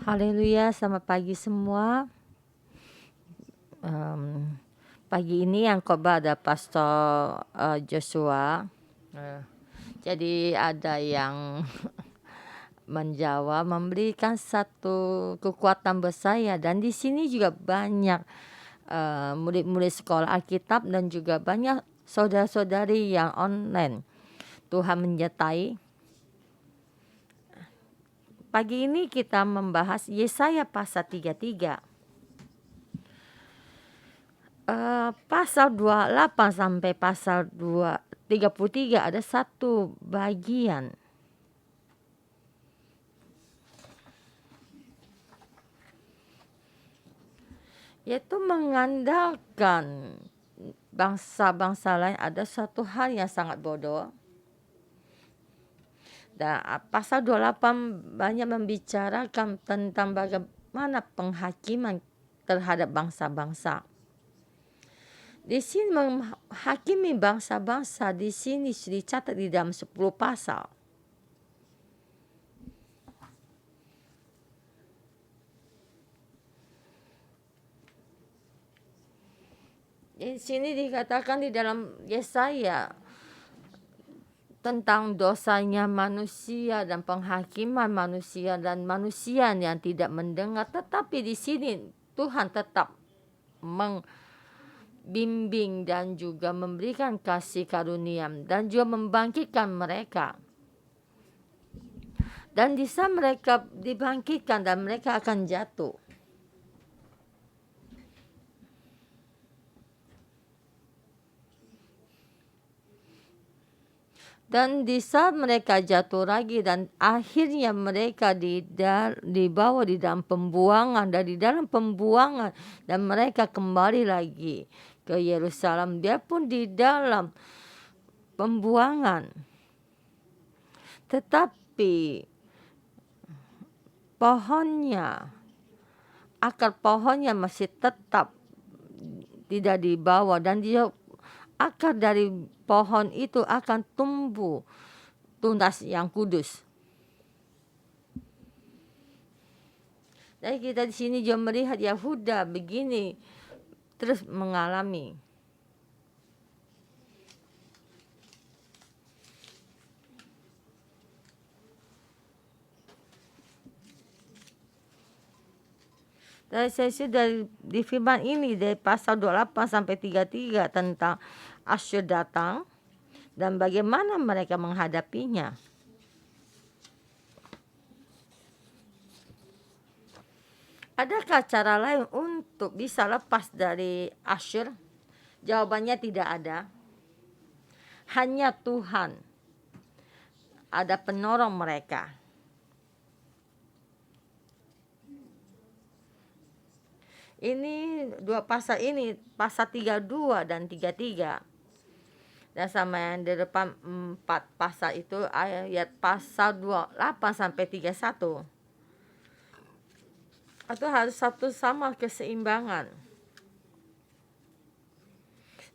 Haleluya, selamat pagi semua. Pagi ini yang khotbah ada Pastor Joshua. Jadi ada yang menjawab, memberikan satu kekuatan bersaya, dan di sini juga banyak murid-murid sekolah Alkitab dan juga banyak saudara-saudari yang online. Tuhan menyertai. Pagi ini kita membahas Yesaya pasal 33. Pasal 28 sampai pasal 33 ada satu bagian. Yaitu mengandalkan bangsa-bangsa lain ada satu hal yang sangat bodoh. Dan pasal 28 banyak membicarakan tentang bagaimana penghakiman terhadap bangsa-bangsa. Di sini menghakimi bangsa-bangsa di sini dicatat di dalam 10 pasal. Di sini dikatakan di dalam Yesaya tentang dosanya manusia dan penghakiman manusia dan manusia yang tidak mendengar. Tetapi di sini Tuhan tetap membimbing dan juga memberikan kasih karunia dan juga membangkitkan mereka. Dan di saat mereka dibangkitkan dan mereka akan jatuh, dan di saat mereka jatuh lagi dan akhirnya mereka dibawa di dalam pembuangan, dan di dalam pembuangan dan mereka kembali lagi ke Yerusalem, dia pun di dalam pembuangan. Tetapi pohonnya, akar pohonnya masih tetap tidak dibawa, dan dia akar dari pohon itu akan tumbuh tunas yang kudus. Jadi kita di sini juga melihat Yehuda begini terus mengalami. Dari sesi di firman ini dari pasal 28 sampai 33 tentang Asyur datang dan bagaimana mereka menghadapinya. Adakah cara lain untuk bisa lepas dari Asyur? Jawabannya tidak ada. Hanya Tuhan ada penolong mereka. Ini dua pasal ini, pasal 32 dan 33. Dan sama yang di depan 4 pasal itu ayat pasal 28 sampai 31. Itu harus satu sama keseimbangan.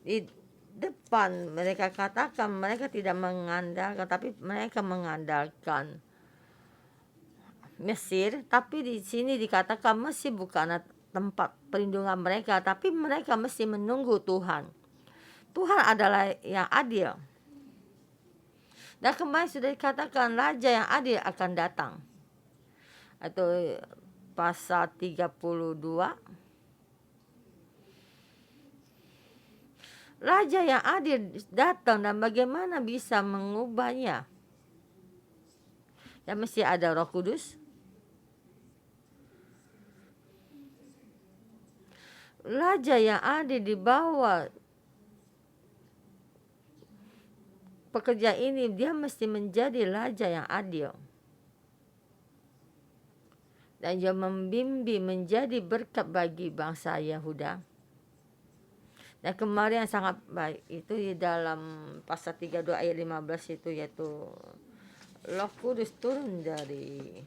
Di depan mereka katakan mereka tidak mengandalkan, tapi mereka mengandalkan Mesir, tapi di sini dikatakan Mesir bukan tempat perlindungan mereka, tapi mereka mesti menunggu Tuhan. Tuhan adalah yang adil. Dan kemarin sudah dikatakan raja yang adil akan datang. Atau pasal 32. Raja yang adil datang dan bagaimana bisa mengubahnya? Dan mesti ada Roh Kudus. Raja yang adil di bawah pekerja ini, dia mesti menjadi raja yang adil. Dan dia membimbing menjadi berkat bagi bangsa Yehuda. Dan kemarin yang sangat baik itu di dalam pasal 32 ayat 15 itu, yaitu Roh Kudus turun dari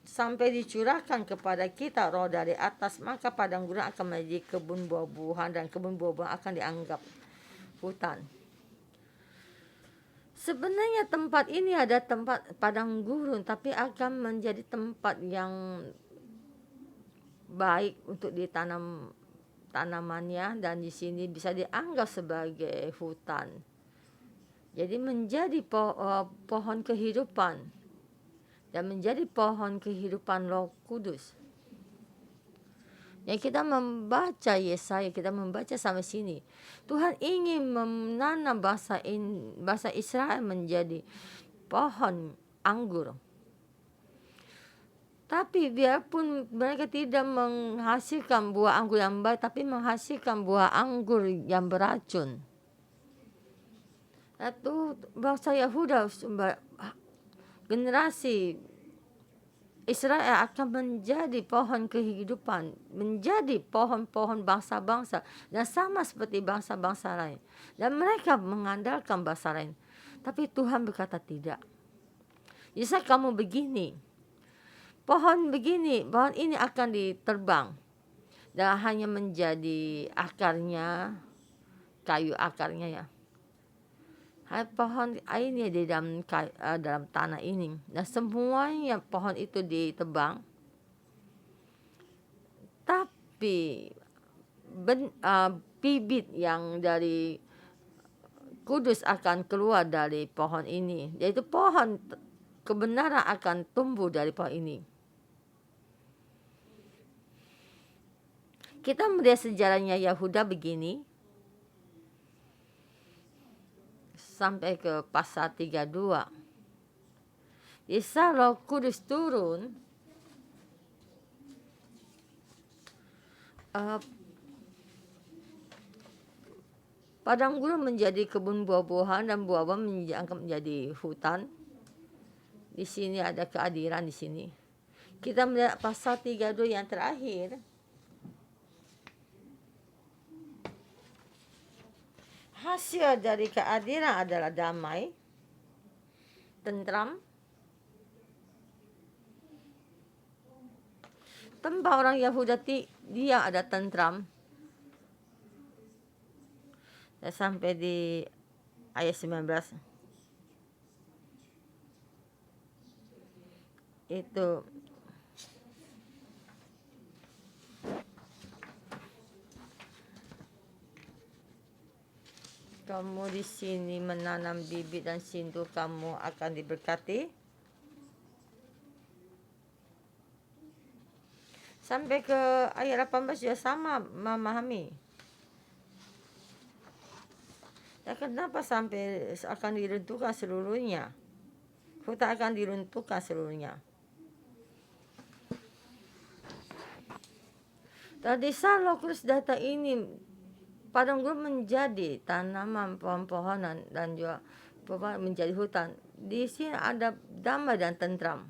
sampai dicurahkan kepada kita roh dari atas, maka padang gurun akan menjadi kebun buah-buahan dan kebun buah-buahan akan dianggap hutan. Sebenarnya tempat ini ada tempat padang gurun, tapi akan menjadi tempat yang baik untuk ditanam tanamannya, dan di sini bisa dianggap sebagai hutan. Jadi menjadi pohon kehidupan dan menjadi pohon kehidupan Roh Kudus. Yang kita membaca Yesaya, kita membaca sampai sini, Tuhan ingin menanam bangsa Israel menjadi pohon anggur. Tapi biarpun mereka tidak menghasilkan buah anggur yang baik, tapi menghasilkan buah anggur yang beracun. Itu bangsa Yahuda, generasi Israel akan menjadi pohon kehidupan, menjadi pohon-pohon bangsa-bangsa, dan sama seperti bangsa-bangsa lain. Dan mereka mengandalkan bangsa lain. Tapi Tuhan berkata tidak. Bisa kamu begini, pohon ini akan diterbang dan hanya menjadi akarnya, kayu akarnya ya. Pohon ini di dalam tanah ini, dan semuanya pohon itu ditebang. Tapi bibit yang dari kudus akan keluar dari pohon ini, yaitu pohon kebenaran akan tumbuh dari pohon ini. Kita melihat sejarahnya Yahuda begini, sampai ke pasal 32. Isa Roh Kudus turun, padang gurun menjadi kebun buah-buahan, dan buah-buahan dianggap menjadi hutan. Di sini ada keadilan di sini. Kita melihat pasal 32 yang terakhir. Hasil dari keadilan adalah damai, tentram. Tempat orang Yahudi dia ada tentram. Dan sampai di ayat 19. Itu kamu di sini menanam bibit dan sindu, kamu akan diberkati. Sampai ke ayat 18 juga sama memahami. Dan kenapa sampai akan diruntuhkan seluruhnya? Hutan akan diruntuhkan seluruhnya. Tadi Roh Kudus data ini, padang gurun menjadi tanaman pohon-pohonan dan juga menjadi hutan. Di sini ada damai dan tentram.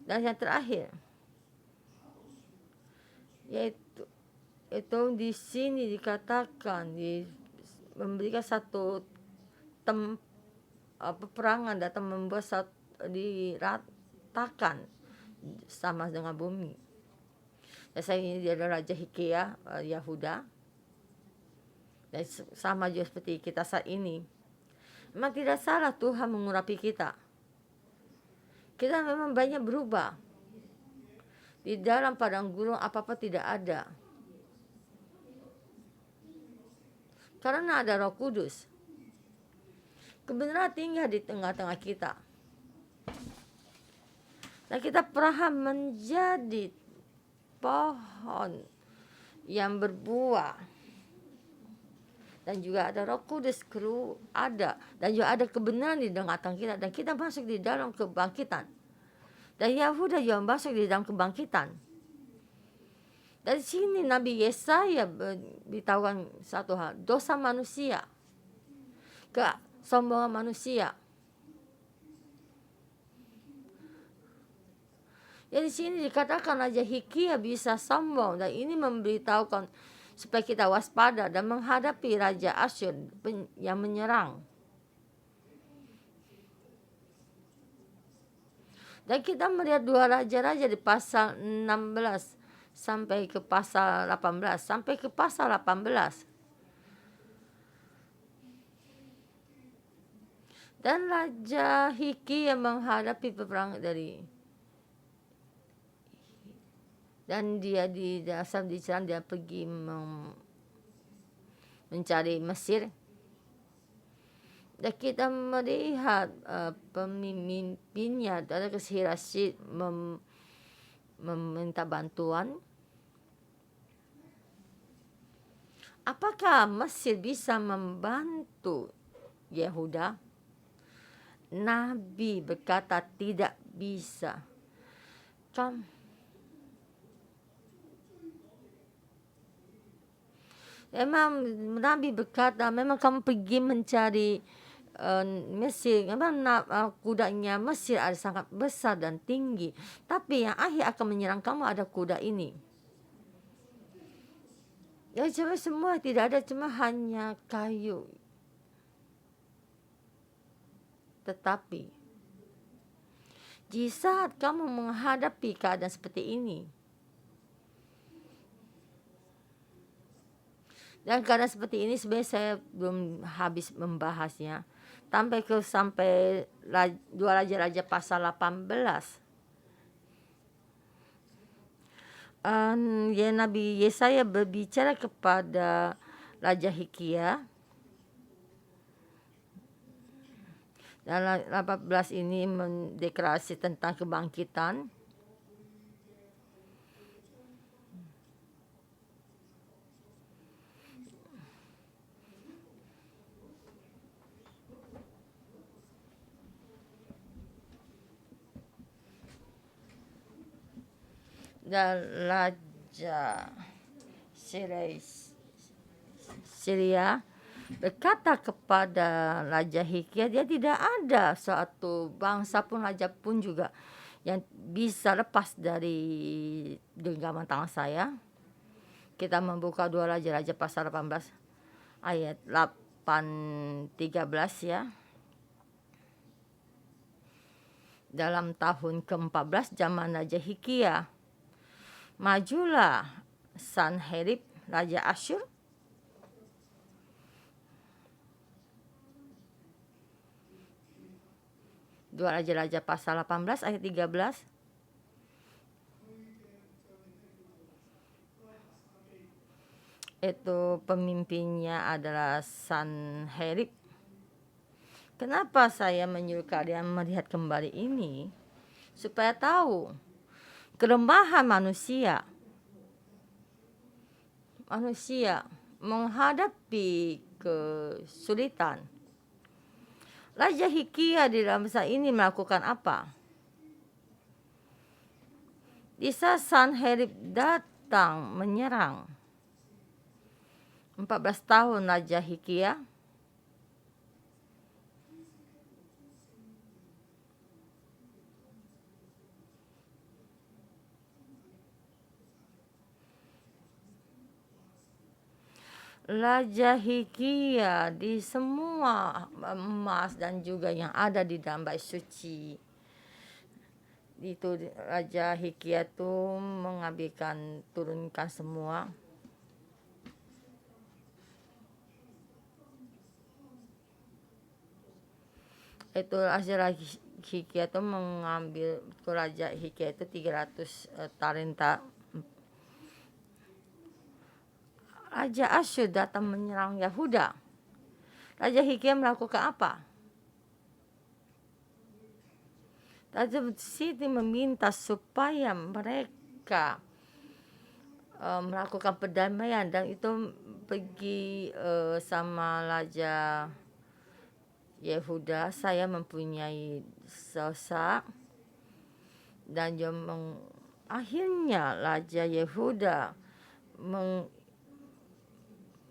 Dan yang terakhir, yaitu di sini dikatakan memberikan satu peperangan datang membuat diratakan sama dengan bumi. Saya ini dia adalah Raja Hizkia Yahuda. Dan sama juga seperti kita saat ini. Memang tidak salah Tuhan mengurapi kita. Kita memang banyak berubah. Di dalam padang gurun apa-apa tidak ada. Karena ada Roh Kudus. Kebenaran tinggal di tengah-tengah kita. Dan kita perlahan menjadi pohon yang berbuah. Dan juga ada Roh Kudus ada. Dan juga ada kebenaran di tengah-tengah kita. Dan kita masuk di dalam kebangkitan. Dan Yahuda juga masuk di dalam kebangkitan. Dari sini Nabi Yesaya beritahukan satu hal. Dosa manusia. Kesombongan manusia. Jadi sini dikatakan Raja Hizkia bisa sombong, dan ini memberitahukan supaya kita waspada dan menghadapi Raja Asyur yang menyerang. Dan kita melihat dua raja-raja di pasal 16 sampai ke pasal 18. Sampai ke pasal 18. Dan Raja Hiki yang menghadapi peperangan dan dia di dasar diserang, dia pergi mencari Mesir. Dan kita melihat pemimpinnya dari Rashid meminta bantuan. Apakah Mesir bisa membantu Yehuda? Nabi berkata tidak bisa. Memang Nabi berkata, memang kamu pergi mencari Mesir, memang kudanya Mesir ada sangat besar dan tinggi, tapi yang akhir akan menyerang kamu ada kuda ini. Ya cuma semua tidak ada, cuma hanya kayu. Tetapi di saat kamu menghadapi keadaan seperti ini, dan keadaan seperti ini sebenarnya saya belum habis membahasnya. Sampai 2 Raja-Raja pasal 18. Nabi Yesaya berbicara kepada Raja Hizkia. Dan 18 ini mendeklarasi tentang kebangkitan. Dan Raja Syria berkata kepada Raja Hizkia, dia tidak ada suatu bangsa pun, raja pun juga yang bisa lepas dari genggaman tangan saya. Kita membuka 2 Raja-Raja pasal 18 ayat 8-13 ya. Dalam tahun ke-14 zaman Raja Hizkia, majulah Sanherib Raja Asyur Dua Raja-Raja pasal 18 ayat 13. Itu pemimpinnya adalah Sanherib. Kenapa saya menyuruh kalian melihat kembali ini? Supaya tahu kelemahan manusia. Manusia menghadapi kesulitan. Raja Hizkia di dalam masa ini melakukan apa? Di saat Sanherib datang menyerang, 14 tahun Raja Hizkia, Raja Hizkia di semua emas dan juga yang ada di dalam bait suci. Itu Raja Hizkia itu mengambilkan, turunkan semua. Itu Raja Hizkia itu mengambil, Raja Hizkia itu 300 talenta. Raja Asyur datang menyerang Yehuda. Raja Hizkia melakukan apa? Raja Siti meminta supaya mereka melakukan perdamaian, dan itu pergi sama Raja Yehuda, saya mempunyai dosa, dan akhirnya Raja Yehuda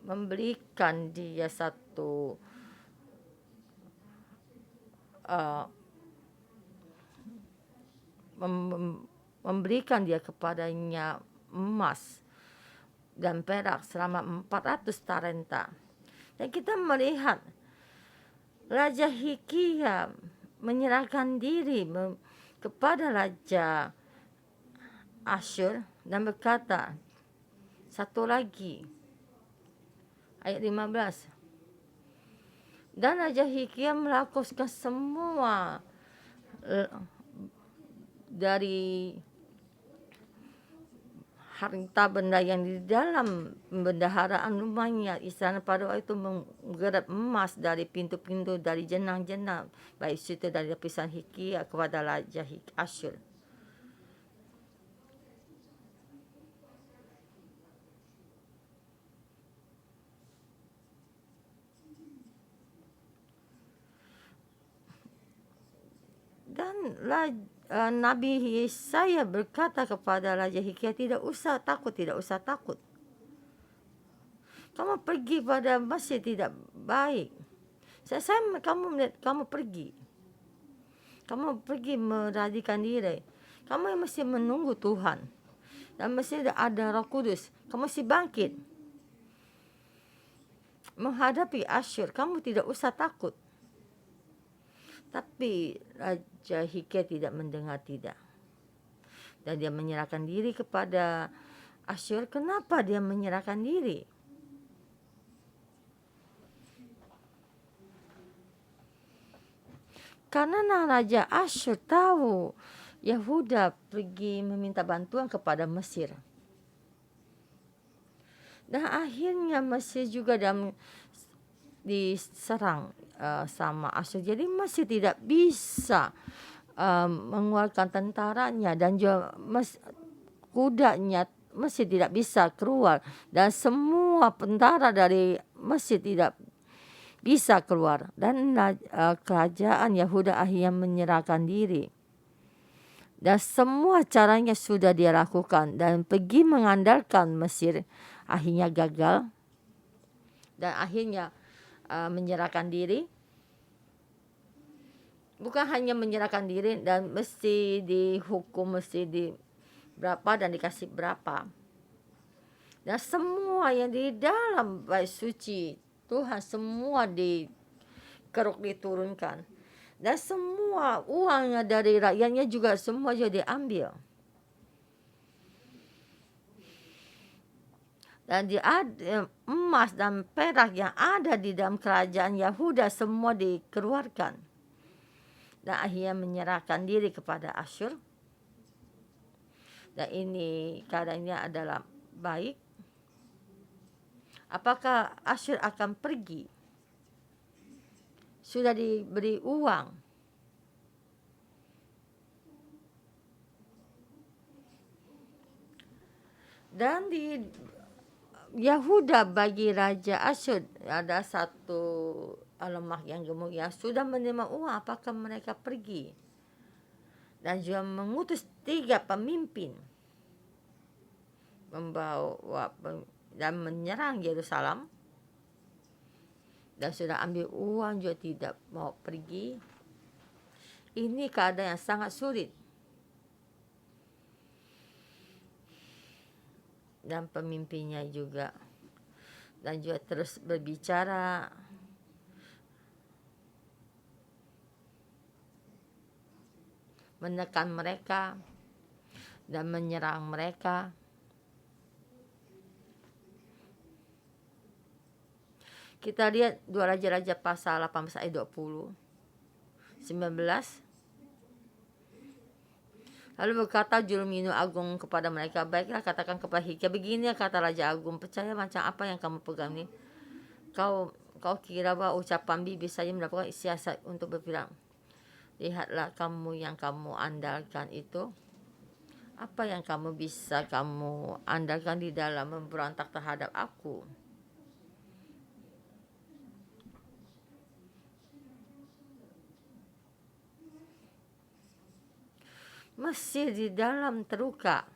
memberikan dia satu memberikan dia kepadanya emas dan perak selama 400 talenta. Dan kita melihat Raja Hizkia menyerahkan diri kepada Raja Asyur dan berkata, satu lagi ayat 15, Dan Raja Hizkia melakukan semua dari harta benda yang di dalam pembendaharaan rumahnya. Istana pada waktu itu menggerap emas dari pintu-pintu, dari jenang-jenang, baik itu dari lapisan Hizkia kepada Raja Asyur. Dan Nabi Yesaya berkata kepada Raja Hizkia, tidak usah takut, tidak usah takut. Kamu pergi pada masjid tidak baik. Kamu melihat kamu pergi. Kamu pergi meradikan diri. Kamu mesti menunggu Tuhan. Dan mesti ada Roh Kudus. Kamu mesti bangkit. Menghadapi Asyur, kamu tidak usah takut. Tapi Raja Hizkia tidak mendengar, tidak. Dan dia menyerahkan diri kepada Asyur. Kenapa dia menyerahkan diri? Karena Raja Asyur tahu Yehuda pergi meminta bantuan kepada Mesir. Dan akhirnya Mesir juga diserang sama Asyur. Jadi Mesir tidak bisa mengeluarkan tentaranya, dan juga kudanya Mesir tidak bisa keluar, dan semua tentara dari Mesir tidak bisa keluar. Dan kerajaan Yehuda akhirnya menyerahkan diri. Dan semua caranya sudah dia lakukan, dan pergi mengandalkan Mesir akhirnya gagal. Dan akhirnya menyerahkan diri. Bukan hanya menyerahkan diri dan mesti dihukum, mesti di berapa dan dikasih berapa. Dan semua yang di dalam bait suci Tuhan semua dikeruk, diturunkan. Dan semua uangnya dari rakyatnya juga semua jadi diambil. Dan emas dan perak yang ada di dalam kerajaan Yehuda semua dikeluarkan. Dan akhirnya menyerahkan diri kepada Asyur. Dan ini keadaannya adalah baik. Apakah Asyur akan pergi? Sudah diberi uang. Dan di Yehuda bagi Raja Asyur ada satu lemah yang gemuk yang sudah menerima uang. Apakah mereka pergi? Dan juga mengutus 3 pemimpin membawa dan menyerang Yerusalem. Dan sudah ambil uang juga tidak mau pergi. Ini keadaan yang sangat sulit. Dan pemimpinnya juga. Dan juga terus berbicara. Menekan mereka. Dan menyerang mereka. Kita lihat 2 Raja-Raja pasal 18 ayat 20. 19. Lalu berkata juru minum agung kepada mereka, baiklah katakan kepada Hizkia, begini kata Raja Agung, percaya macam apa yang kamu pegang ini? Kau kira bahwa ucapan bibir saja mendapatkan siasat untuk berbilang. Lihatlah kamu yang kamu andalkan itu. Apa yang kamu bisa kamu andalkan di dalam memberontak terhadap aku? Mesir di dalam terluka.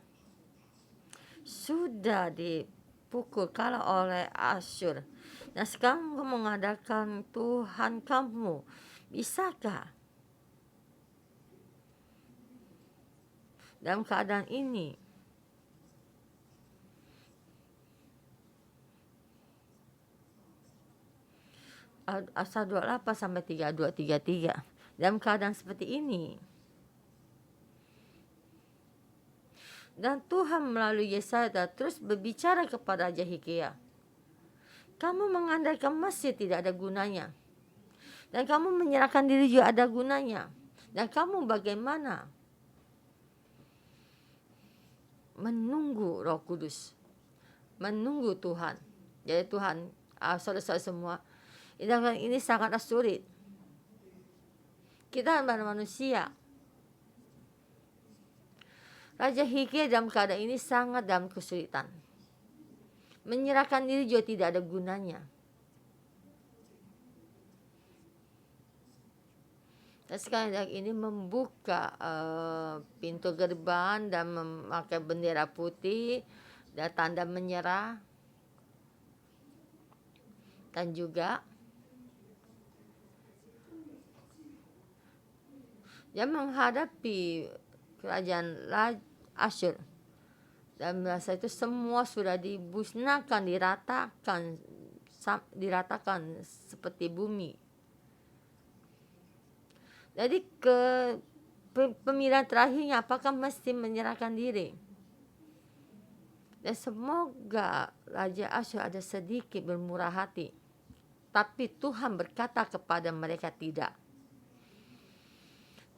Sudah dipukul kalah oleh Asyur. Dan sekarang kamu mengadakan Tuhan kamu. Bisakah? Dalam keadaan ini. Asal 28 sampai 32-33. Dalam keadaan seperti ini. Dan Tuhan melalui Yesaya terus berbicara kepada Raja Hizkia. Kamu mengandalkan Mesir tidak ada gunanya. Dan kamu menyerahkan diri juga ada gunanya. Dan kamu bagaimana? Menunggu Roh Kudus, menunggu Tuhan. Jadi Tuhan, saudara-saudara semua, ini sangatlah sulit. Kita adalah manusia. Raja Hizkia dalam keadaan ini sangat dalam kesulitan. Menyerahkan diri juga tidak ada gunanya. Dan sekarang ini membuka pintu gerbang dan memakai bendera putih dan tanda menyerah. Dan juga dia menghadapi kerajaan Asyur. Dan masa itu semua sudah dibusnakan, diratakan seperti bumi. Jadi pemilihan terakhirnya apakah mesti menyerahkan diri? Dan semoga Raja Asyur ada sedikit bermurah hati. Tapi Tuhan berkata kepada mereka tidak.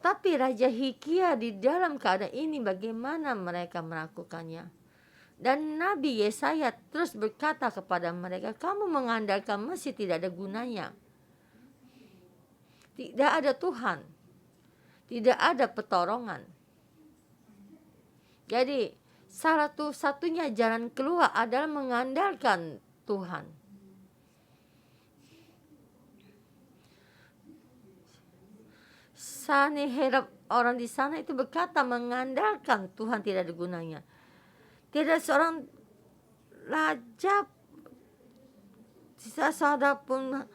Tapi Raja Hizkia di dalam keadaan ini bagaimana mereka melakukannya? Dan Nabi Yesaya terus berkata kepada mereka, kamu mengandalkan Mesir tidak ada gunanya. Tidak ada Tuhan. Tidak ada pertolongan. Jadi salah satunya jalan keluar adalah mengandalkan Tuhan. Sanherib orang di sana itu berkata mengandalkan Tuhan tidak ada gunanya. Tidak seorang raja, seorang pun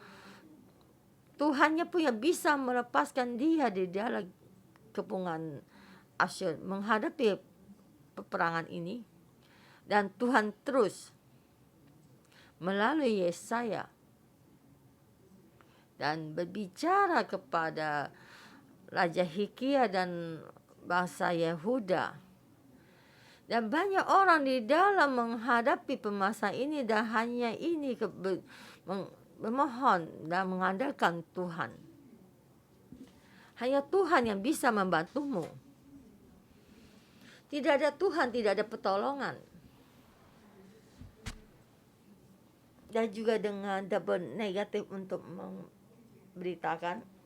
Tuhannya pun yang bisa melepaskan dia di dalam kepungan Asyur menghadapi peperangan ini. Dan Tuhan terus melalui Yesaya dan berbicara kepada Raja Hizkia dan bangsa Yehuda. Dan banyak orang di dalam menghadapi permasalahan ini dan hanya ini memohon dan mengandalkan Tuhan. Hanya Tuhan yang bisa membantumu. Tidak ada Tuhan, tidak ada pertolongan. Dan juga dengan double negatif untuk memberitakan.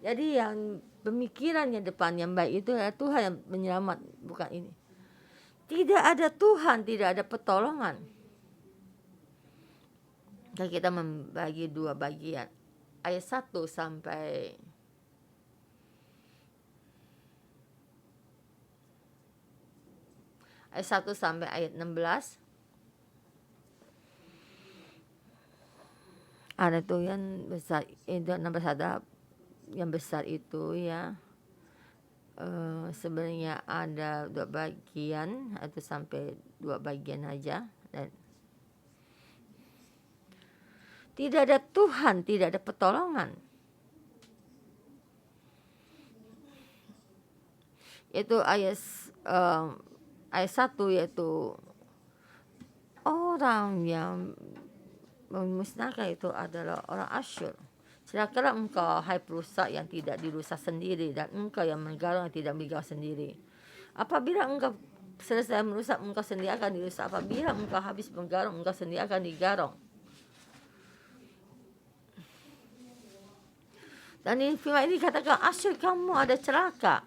Jadi yang pemikirannya depan yang baik itu adalah Tuhan yang menyelamat, bukan ini. Tidak ada Tuhan, tidak ada pertolongan. Dan kita membagi dua bagian. Ayat 1 sampai ayat 1 sampai ayat 16. Ada tuh yang besar, itu 16 ada yang besar itu ya. Sebenarnya ada dua bagian atau sampai dua bagian aja. Dan tidak ada Tuhan, tidak ada pertolongan. Itu ayat 1 yaitu orang yang memusnahkan itu adalah orang Asyur. Celakalah engkau, hai perusak yang tidak dirusak sendiri, dan engkau yang menggarong yang tidak digarong sendiri. Apabila engkau selesai merusak, engkau sendiri akan dirusak. Apabila engkau habis menggarong, engkau sendiri akan digarong. Dan ini firman ini katakan, Asyur kamu ada celaka.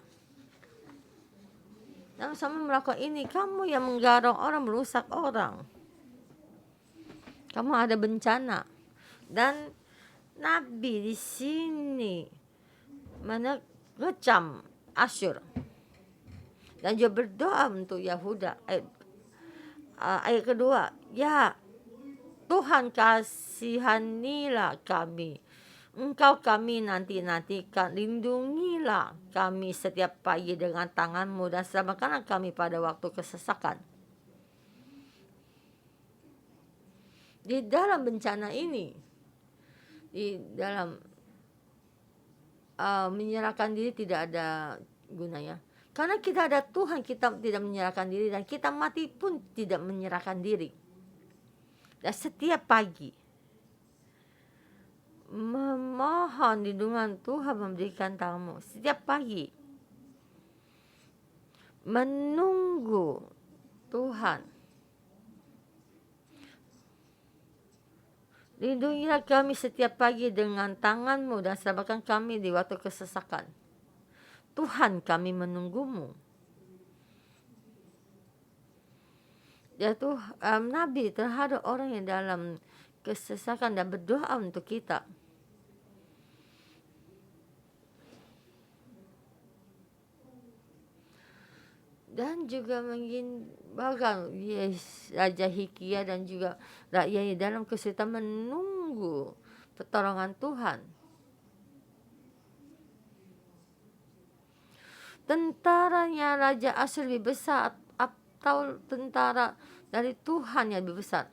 Dan sama melakukan ini, kamu yang menggarong orang, merusak orang. Kamu ada bencana. Dan Nabi di sini mengecam Asyur. Dan juga berdoa untuk Yehuda. Ayat kedua, ya Tuhan kasihanilah kami. Engkau kami nanti-nantikan, lindungilah kami setiap pagi dengan tangan-Mu dan selamatkanlah kami pada waktu kesesakan. Di dalam bencana ini, di dalam menyerahkan diri tidak ada gunanya. Karena kita ada Tuhan, kita tidak menyerahkan diri, dan kita mati pun tidak menyerahkan diri. Dan setiap pagi memohon lindungan Tuhan memberikan tamu setiap pagi, menunggu Tuhan. Lindungilah kami setiap pagi dengan tangan-Mu dan selamatkan kami di waktu kesesakan. Tuhan, kami menunggu-Mu. Yaitu Nabi terhadap orang yang dalam kesesakan dan berdoa untuk kita. Dan juga mengimbaukan Raja Hikia dan juga rakyatnya dalam kesulitan menunggu pertolongan Tuhan. Tentaranya Raja Asyur lebih besar atau tentara dari Tuhan yang lebih besar?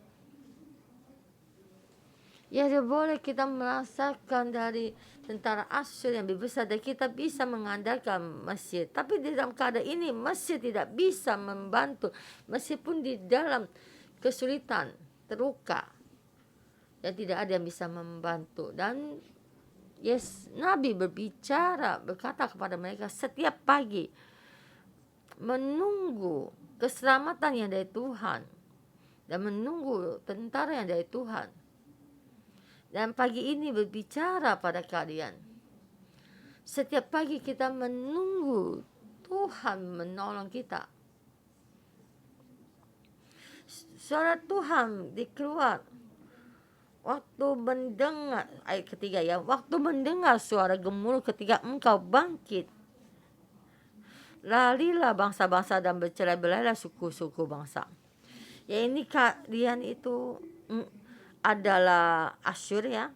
Ya, boleh kita merasakan dari tentara Asyur yang lebih besar dan kita bisa mengandalkan Mesir. Tapi di dalam keadaan ini Mesir tidak bisa membantu meskipun di dalam kesulitan, terluka. Dan tidak ada yang bisa membantu. Dan Nabi berkata kepada mereka setiap pagi menunggu keselamatan yang dari Tuhan dan menunggu tentara yang dari Tuhan. Dan pagi ini berbicara pada kalian. Setiap pagi kita menunggu Tuhan menolong kita. Suara Tuhan dikeluar waktu mendengar, ayat ketiga ya, waktu mendengar suara gemuruh ketika engkau bangkit. Larilah bangsa-bangsa dan bercerai-belailah suku-suku bangsa. Ya, ini kalian itu adalah Asyur ya.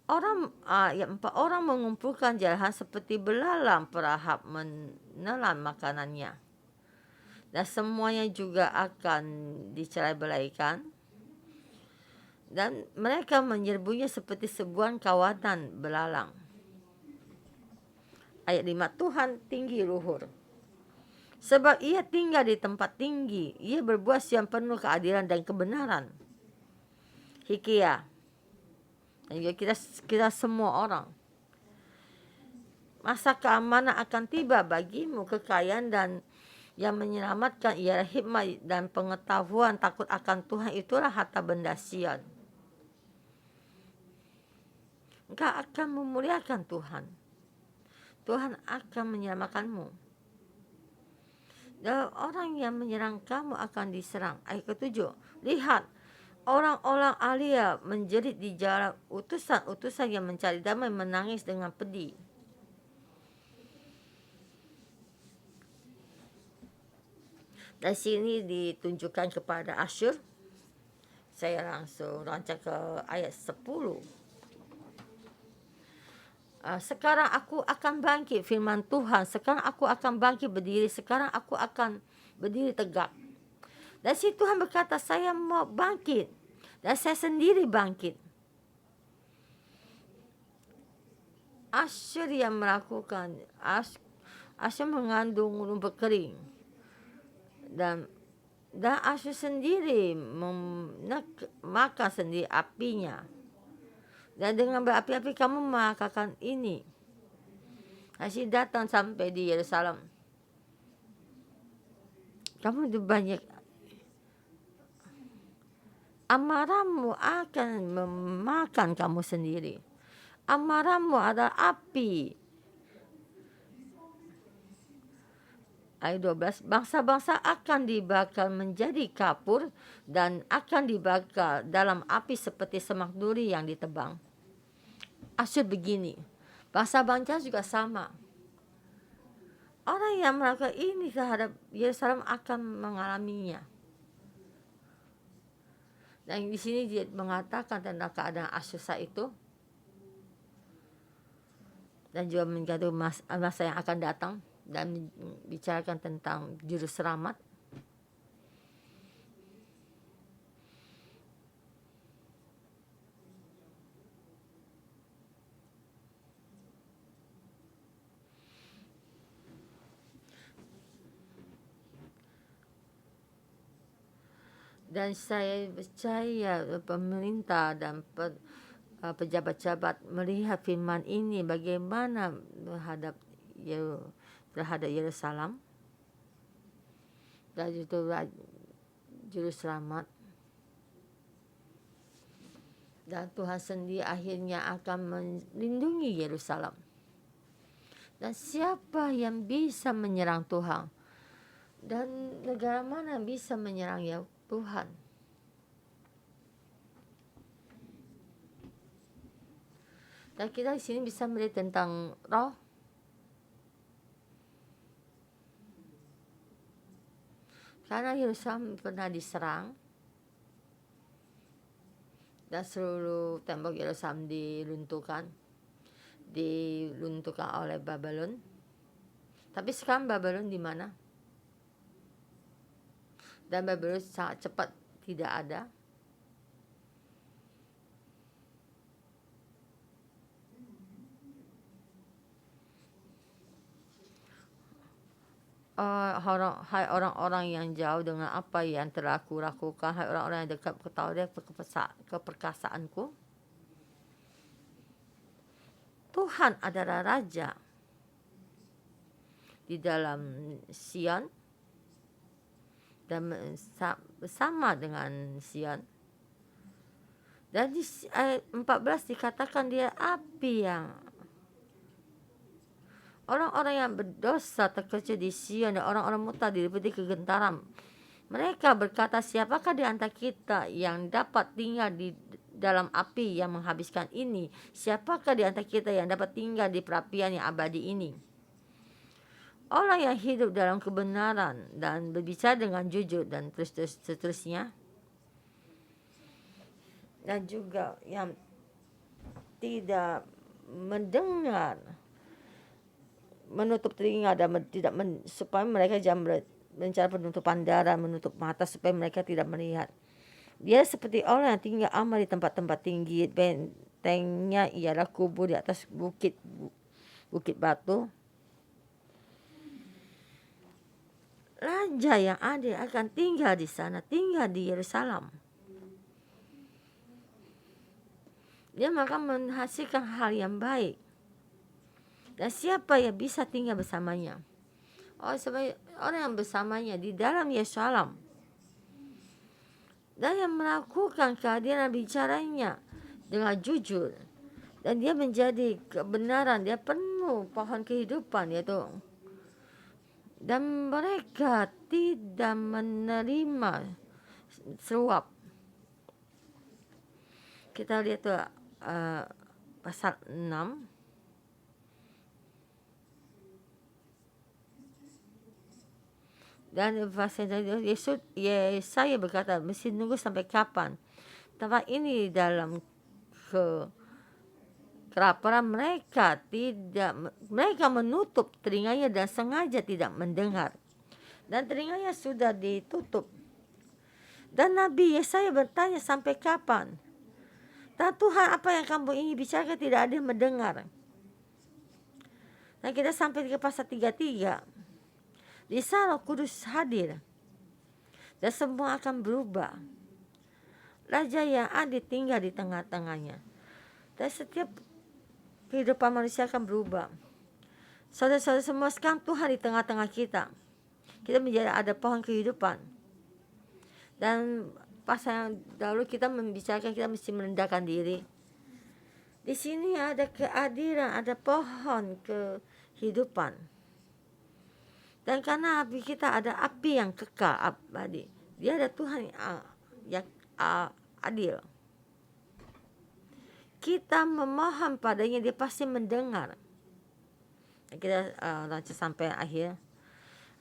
Orang mengumpulkan jarahan seperti belalang perahap menelan makanannya. Dan semuanya juga akan dicerai-belaikan. Dan mereka menyerbunya seperti sebuah kawanan belalang. Ayat 5, Tuhan tinggi luhur. Sebab ia tinggal di tempat tinggi, ia berbuat yang penuh keadilan dan kebenaran. Hikia. Dan juga kita semua orang. Masa keamanan akan tiba bagimu, kekayaan dan yang menyelamatkan ialah hikmat dan pengetahuan takut akan Tuhan, itulah harta benda Sion. Engkau akan memuliakan Tuhan. Tuhan akan menyelamatkanmu. Dan orang yang menyerang kamu akan diserang. Ayat ke-7. Lihat, orang-orang alia menjerit di jalan, utusan-utusan yang mencari damai menangis dengan pedih. Dari sini ditunjukkan kepada Asyur. Saya langsung rancang ke ayat 10. Sekarang aku akan bangkit, firman Tuhan. Sekarang aku akan bangkit berdiri. Sekarang aku akan berdiri tegak. Dan si Tuhan berkata, saya mau bangkit. Dan saya sendiri bangkit. Asyur yang melakukan. Asyur mengandung rumput kering. Dan Asyur sendiri makan sendiri apinya. Dan dengan berapi-api kamu memakan ini. Asyur datang sampai di Yerusalem. Kamu itu banyak. Amarahmu akan memakan kamu sendiri. Amarahmu adalah api. Ayat 12. Bangsa-bangsa akan dibakar menjadi kapur dan akan dibakar dalam api seperti semak duri yang ditebang. Asyur begini. Bangsa-bangsa juga sama. Orang yang melakukan ini terhadap Yerusalem akan mengalaminya. Dan di sini dia mengatakan tentang keadaan Asyur saat itu. Dan juga mengatakan masa yang akan datang. Dan bicarakan tentang juru selamat. Dan saya percaya pemerintah dan pejabat-pejabat melihat firman ini bagaimana terhadap Yerusalem dan itu juru selamat, dan Tuhan sendiri akhirnya akan melindungi Yerusalem. Dan siapa yang bisa menyerang Tuhan? Dan negara mana yang bisa menyerang ya Tuhan? Dan kita di sini bisa melihat tentang roh. Karena Yerusalem pernah diserang dan seluruh tembok Yerusalem dilunturkan oleh Babylon. Tapi sekarang Babylon di mana? Dan Babylon sangat cepat tidak ada. Hai orang-orang yang jauh dengan apa yang telah aku lakukan, hai orang-orang yang dekat ketahui keperkasaanku. Tuhan adalah Raja di dalam Sion dan bersama dengan Sion. Dan di ayat 14 dikatakan dia api yang orang-orang yang berdosa terkecil di Sion dan orang-orang murtad diliputi kegentaran. Mereka berkata, siapakah di antara kita yang dapat tinggal di dalam api yang menghabiskan ini? Siapakah di antara kita yang dapat tinggal di perapian yang abadi ini? Orang yang hidup dalam kebenaran dan berbicara dengan jujur dan seterusnya. Dan juga yang tidak mendengar, menutup telinga dan tidak supaya mereka jangan mencari penutupan darah, menutup mata supaya mereka tidak melihat. Dia seperti orang yang tinggal aman di tempat-tempat tinggi, bentengnya ialah kubur di atas bukit batu. Raja yang adil akan tinggal di sana, tinggal di Yerusalem. Dia akan menghasilkan hal yang baik. Dan siapa yang bisa tinggal bersamanya? Orang yang bersamanya di dalam Yerusalem. Dan yang melakukan keadilan bicaranya dengan jujur. Dan dia menjadi kebenaran, dia penuh pohon kehidupan yaitu. Dan mereka tidak menerima suap. Kita lihat tuh pasal 6. Dan Yesaya berkata, mesti nunggu sampai kapan? Tempat ini dalam kelaparan mereka menutup telinganya dan sengaja tidak mendengar. Dan telinganya sudah ditutup. Dan Nabi Yesaya bertanya, sampai kapan? Dan Tuhan, apa yang kamu ingin bicarakan tidak ada yang mendengar. Dan kita sampai ke pasal 33. Di sana Roh Kudus hadir. Dan semua akan berubah. Raja yang adil tinggal di tengah-tengahnya. Dan setiap kehidupan manusia akan berubah. Saudara-saudara semua, sekarang Tuhan di tengah-tengah kita. Kita menjadi ada pohon kehidupan. Dan pasal yang dahulu kita membicarakan kita mesti merendahkan diri. Di sini ada keadilan, ada pohon kehidupan. Dan karena api kita ada api yang kekal abadi. Dia ada Tuhan yang adil. Kita memohon padanya, dia pasti mendengar. Kita lanjut sampai akhir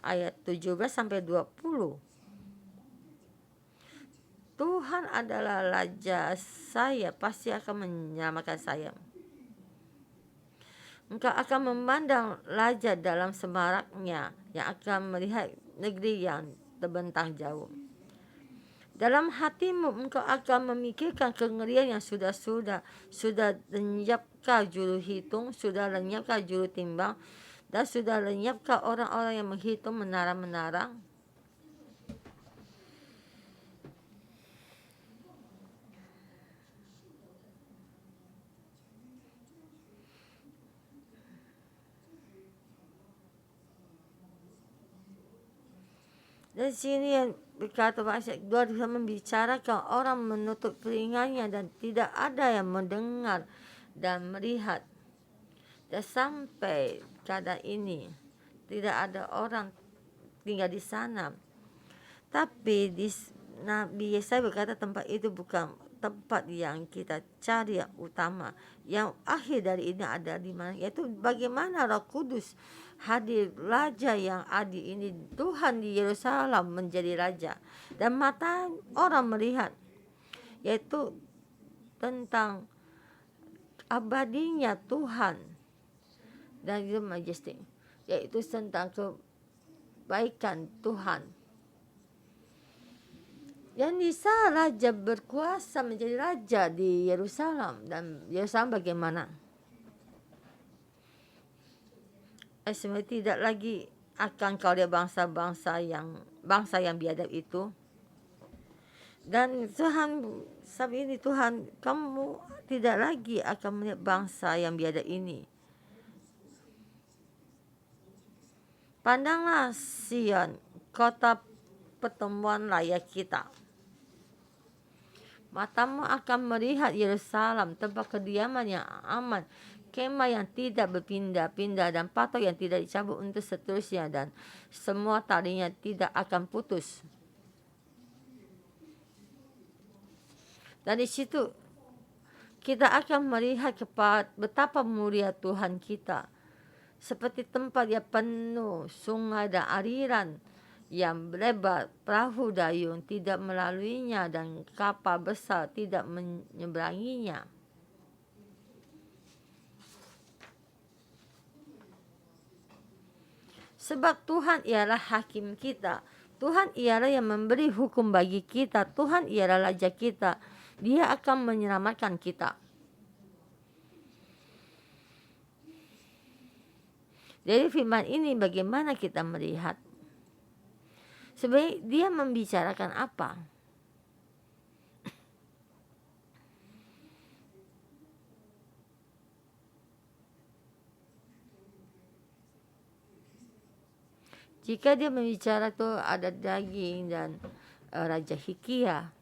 ayat 17 sampai 20. Tuhan adalah Raja saya, pasti akan menyelamatkan saya. Engkau akan memandang raja dalam semaraknya, yang akan melihat negeri yang terbentang jauh. Dalam hatimu engkau akan memikirkan kengerian yang sudah lenyapkah juru hitung, sudah lenyapkah juru timbang, dan sudah lenyapkah orang-orang yang menghitung menara-menara. Dan sini yang berkata bahasa Tuhan membicarakan orang menutup telinganya dan tidak ada yang mendengar dan melihat. Dan sampai keadaan ini tidak ada orang tinggal di sana. Tapi Nabi Yesaya berkata tempat itu bukan tempat yang kita cari yang utama. Yang akhir dari ini ada di mana? Yaitu bagaimana Roh Kudus hadir, Raja yang adil ini, Tuhan di Yerusalem menjadi Raja. Dan mata orang melihat, yaitu tentang abadinya Tuhan dan itu majestik, yaitu tentang kebaikan Tuhan. Yang bisa raja berkuasa menjadi raja di Yerusalem. Dan Yerusalem bagaimana? Sebenarnya tidak lagi akan kau lihat bangsa yang biadab itu. Dan Tuhan saat ini Tuhan, kamu tidak lagi akan melihat bangsa yang biadab ini. Pandanglah Sion, kota pertemuan layak kita. Matamu akan melihat Yerusalem, tempat kediaman yang aman, kemah yang tidak berpindah-pindah dan patok yang tidak dicabut untuk seterusnya, dan semua talinya tidak akan putus. Dan di situ kita akan melihat betapa mulia Tuhan kita, seperti tempat yang penuh sungai dan aliran yang lebar, perahu dayung tidak melaluinya dan kapal besar tidak menyeberanginya. Sebab Tuhan ialah hakim kita. Tuhan ialah yang memberi hukum bagi kita. Tuhan ialah Raja kita. Dia akan menyelamatkan kita. Dari firman ini bagaimana kita melihat? Sebenarnya dia membicarakan apa? Jika dia membicara tuh ada daging dan Raja Hikia.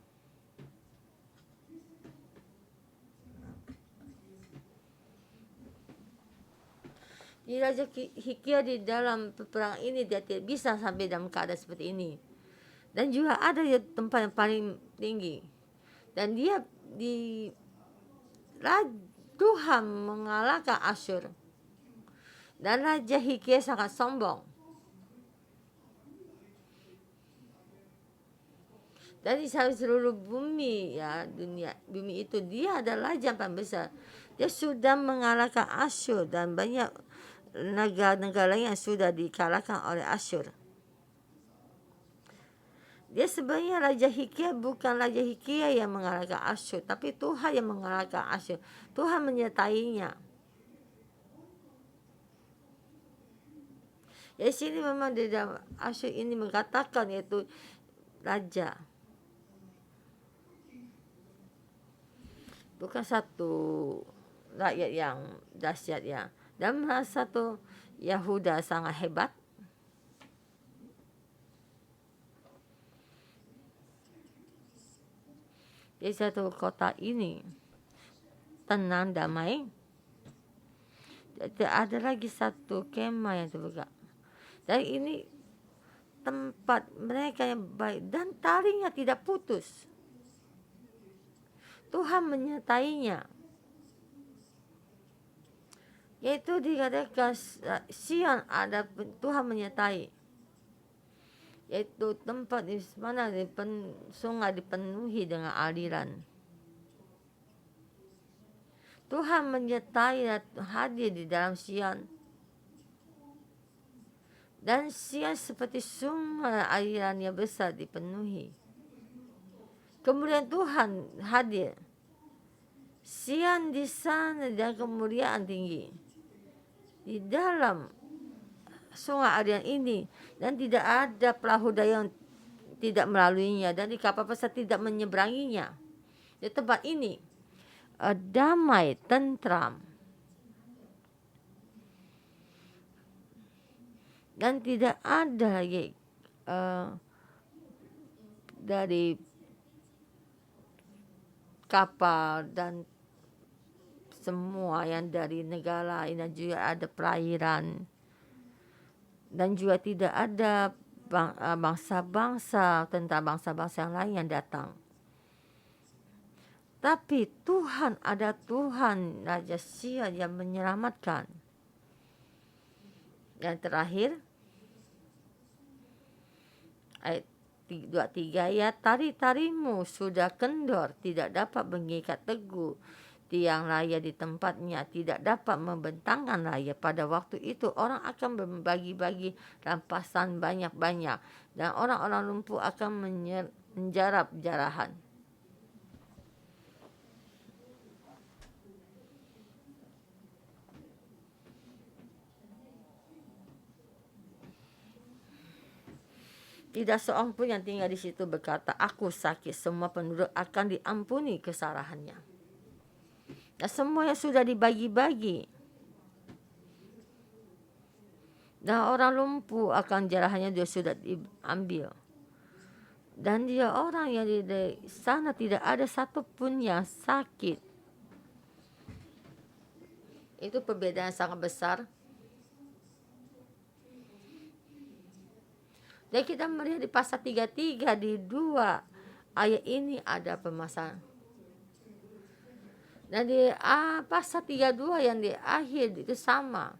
Di Raja Hikia di dalam peperangan ini dia tidak bisa sampai dalam keadaan seperti ini. Dan juga ada di tempat yang paling tinggi. Dan dia Tuhan mengalahkan Asyur. Dan Raja Hikia sangat sombong. Dan di seluruh bumi ya, bumi itu dia adalah raja yang paling besar. Dia sudah mengalahkan Asyur dan banyak negara-negara yang sudah dikalahkan oleh Asyur. Dia sebenarnya Raja Hikia bukan Raja Hikia yang mengalahkan Asyur, tapi Tuhan yang mengalahkan Asyur. Tuhan menyertainya. Ya sini memang di dalam Asyur ini mengatakan yaitu raja. Bukan satu rakyat yang dahsyat ya. Dan satu Yahuda sangat hebat. Di satu kota ini tenang, damai. Tidak ada lagi satu kemah yang terbuka. Dan ini tempat mereka yang baik dan talinya tidak putus. Tuhan menyertainya. Yaitu dikatakan Sion ada Tuhan menyertai. Yaitu tempat di mana sungai dipenuhi dengan aliran. Tuhan menyertai dan hadir di dalam Sion. Dan Sion seperti sungai aliran yang besar dipenuhi. Kemuliaan Tuhan hadir. Sion di sana dan kemuliaan tinggi. Di dalam sungai aliran ini. Dan tidak ada perahu dayung tidak melaluinya. Dan di kapal besar tidak menyeberanginya. Di tempat ini damai, tentram. Dan tidak ada lagi dari kapal dan semua yang dari negara lain, dan juga ada perairan, dan juga tidak ada bangsa-bangsa, tentang bangsa-bangsa yang lain yang datang. Tapi Tuhan, ada Tuhan Raja Sion yang menyelamatkan. Yang terakhir, ayat 23, ya tari-tarimu sudah kendor, tidak dapat mengikat teguh tiang raya di tempatnya, tidak dapat membentangkan raya. Pada waktu itu orang akan membagi-bagi rampasan banyak-banyak, dan orang-orang lumpuh akan menjarap jarahan. Tidak seorang pun yang tinggal di situ berkata, aku sakit. Semua penduduk akan diampuni kesalahannya. Dan semua yang sudah dibagi-bagi, dan orang lumpuh akan jarahannya dia sudah diambil. Dan dia orang yang di sana tidak ada satupun yang sakit. Itu perbedaan sangat besar. Dan kita melihat di pasal 33 di 2 ayat ini ada permasalahan. Dan di pasal 32 yang di akhir itu sama.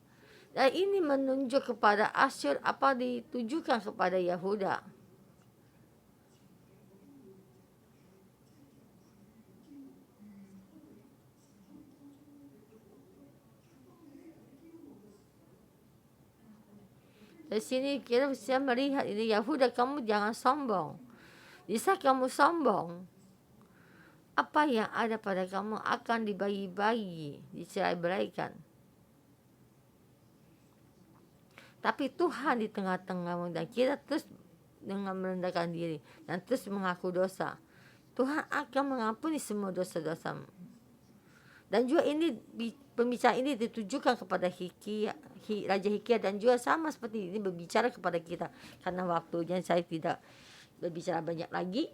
Dan ini menunjuk kepada Asyur, apa ditujukan kepada Yahuda. Di sini kita bisa melihat ini, Yahuda, kamu jangan sombong. Bisa kamu sombong, apa yang ada pada kamu akan dibagi-bagi, dicerai-beraikan. Tapi Tuhan di tengah-tengahmu, dan kita terus dengan merendahkan diri dan terus mengaku dosa, Tuhan akan mengampuni semua dosa-dosamu. Dan juga ini pembicaraan ini ditujukan kepada Raja Hizkia, dan juga sama seperti ini berbicara kepada kita. Karena waktunya saya tidak berbicara banyak lagi.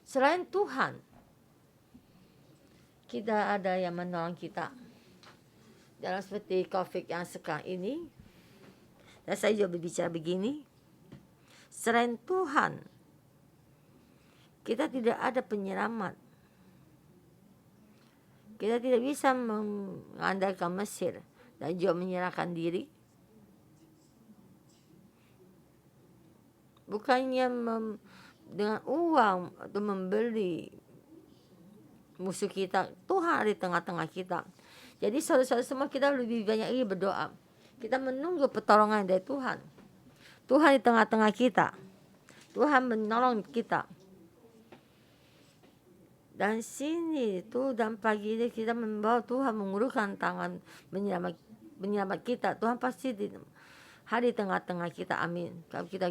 Selain Tuhan, kita ada yang menolong kita dalam seperti COVID yang sekarang ini. Dan saya juga berbicara begini, selain Tuhan, kita tidak ada penyelamat. Kita tidak bisa mengandalkan Mesir dan juga menyerahkan diri. Bukannya dengan uang atau membeli musuh kita. Tuhan di tengah-tengah kita. Jadi saudara-saudara semua, kita lebih banyak lagi berdoa. Kita menunggu pertolongan dari Tuhan. Tuhan di tengah-tengah kita. Tuhan menolong kita. Dan sini tuh, dan pagi ini kita membawa Tuhan mengulurkan tangan menyelamat kita. Tuhan pasti hari tengah-tengah kita, amin. Kalau kita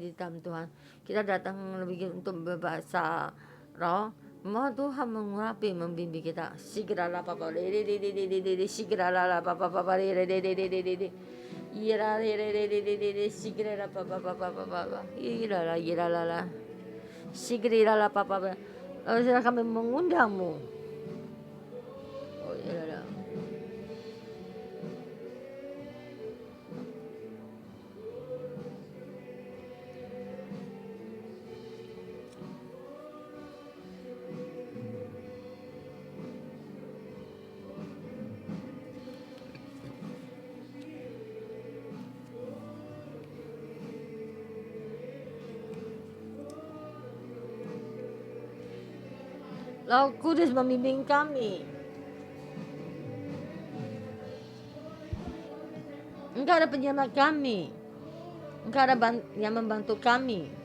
di dalam Tuhan, kita datang lebih untuk berbahasa roh, mohon Tuhan mengurapi, membimbing kita. Segeralah Papa, segeralah Papa, segeralah Papa, segeralah Papa. Sekarang kami mengundangmu. Oh iya. Roh Kudus membimbing kami. Engkau ada penyelamat kami. Engkau ada yang membantu kami.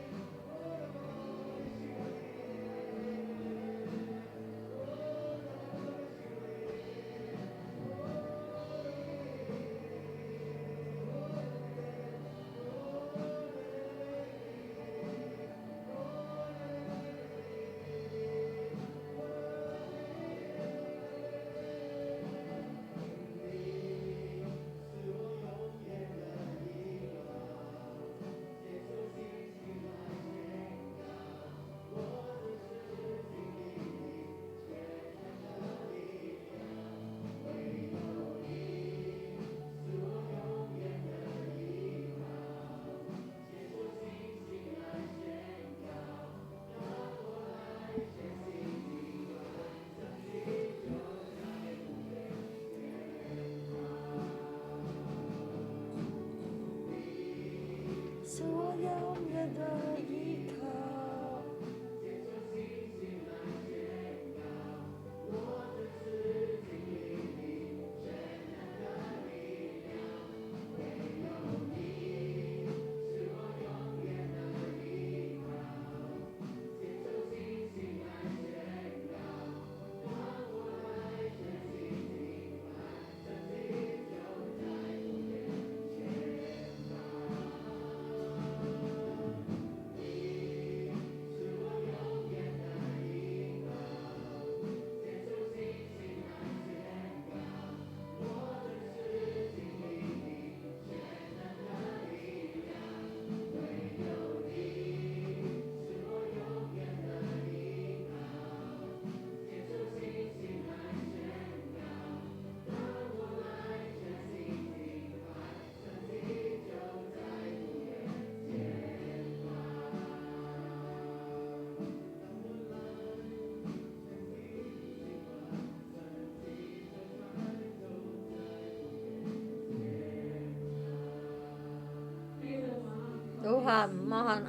Tuhan, mohon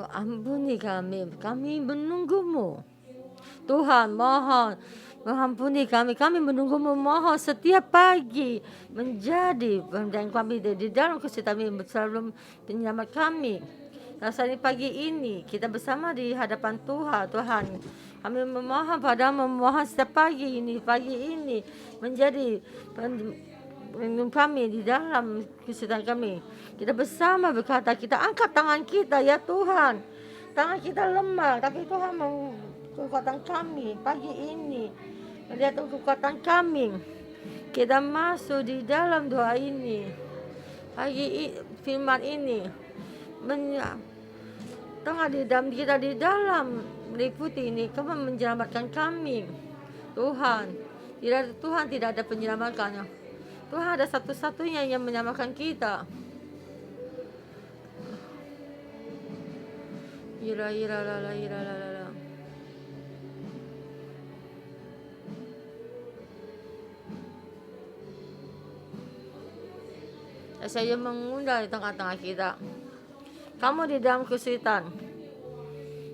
ampuni kami. Kami menunggumu. Tuhan, mohon mengampuni kami. Kami menunggumu, mohon setiap pagi menjadi dan kami di dalam kesulitan selalu penyelamat kami. Dan saat ini pagi ini kita bersama di hadapan Tuhan. Tuhan, kami memohon padamu, memohon setiap pagi ini menjadi pelindung kami di dalam kesulitan kami. Kita bersama berkata, kita angkat tangan kita ya Tuhan. Tangan kita lemah, tapi Tuhan kekuatan kami pagi ini. Melihat kekuatan kami. Kita masuk di dalam doa ini. Firman ini. Tengah di dalam kita di dalam meliputi ini. Kamu menyelamatkan kami. Tuhan. Tuhan tidak ada penyelamatannya. Tuhan ada satu-satunya yang menyelamatkan kita. Ira. Saya mengundang di tengah-tengah kita. Kamu di dalam kesulitan.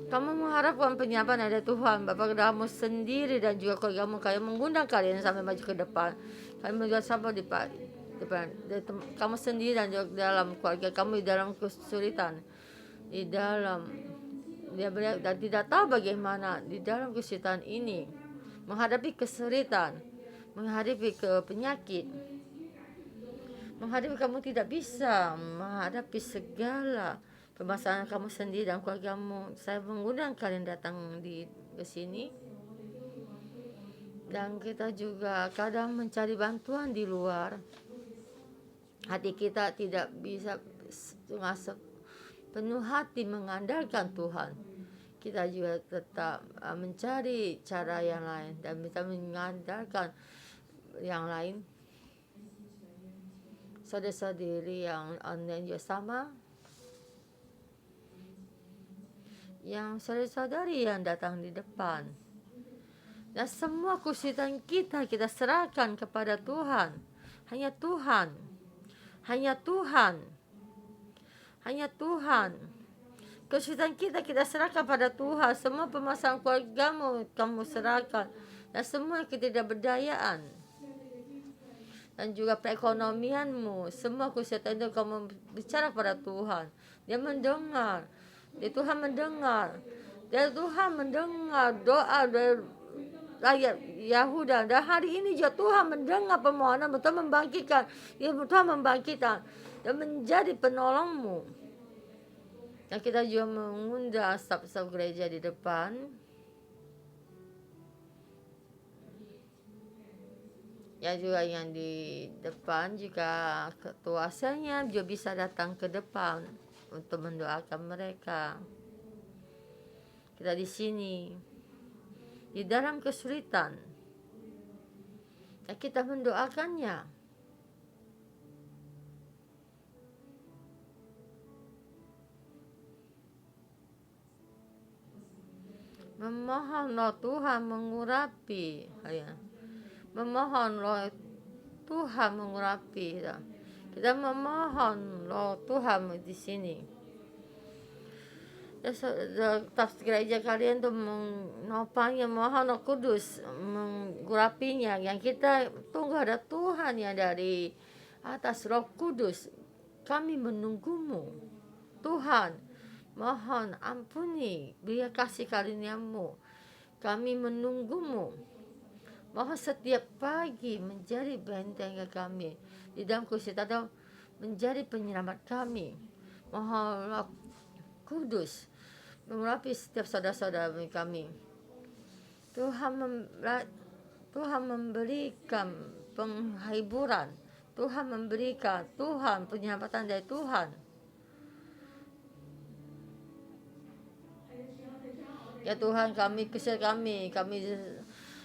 Kamu mengharapkan penyelapan dari Tuhan, Bapa kamu sendiri dan juga keluargamu. Kami mengundang kalian sampai maju ke depan. Kami juga sampai di depan. Kamu sendiri dan juga dalam keluarga kamu di dalam kesulitan. Di dalam dan tidak tahu bagaimana di dalam kesulitan ini menghadapi kesulitan, menghadapi penyakit, menghadapi kamu tidak bisa menghadapi segala permasalahan kamu sendiri dan keluargamu. Saya mengundang kalian datang di sini. Dan kita juga kadang mencari bantuan di luar. Hati kita tidak bisa penuh hati mengandalkan Tuhan. Kita juga tetap mencari cara yang lain dan kita mengandalkan yang lain. Saudara-saudari yang online juga sama. Yang saudara-saudari yang datang di depan. Dan semua kesulitan kita serahkan kepada Tuhan. Hanya Tuhan. Hanya Tuhan. Hanya Tuhan. Kesulitan kita serahkan pada Tuhan. Semua permasalahan keluargamu kamu serahkan. Dan semua ketidakberdayaan. Dan juga perekonomianmu. Semua kesulitan itu kamu bicara pada Tuhan. Dia mendengar. Tuhan mendengar. Tuhan mendengar doa dari rakyat Yahuda. Dan hari ini juga Tuhan mendengar permohonan. Tuhan membangkitkan. Tuhan membangkitkan. Dan menjadi penolongmu. Dan kita juga mengundang staf-staf gereja di depan. Ya juga yang di depan juga ketuasanya juga bisa datang ke depan untuk mendoakan mereka. Kita di sini di dalam kesulitan. Dan kita mendoakannya. Memohon roh Tuhan mengurapi. Memohon roh Tuhan mengurapi. Kita memohon roh Tuhan di sini. Staf gereja kalian tuh menopangnya, mohon roh kudus mengurapinya. Yang kita tunggu ada Tuhan yang dari atas, roh kudus. Kami menunggumu. Tuhan, mohon ampuni, beri kasih karunia-Mu. Kami menunggumu. Mohon setiap pagi menjadi benteng kami. Di dalam kesulitan menjadi penyelamat kami. Mohon roh kudus mengurapi setiap saudara-saudara kami. Tuhan memberikan penghiburan. Tuhan memberikan penyelamatan dari Tuhan. Ya Tuhan, kami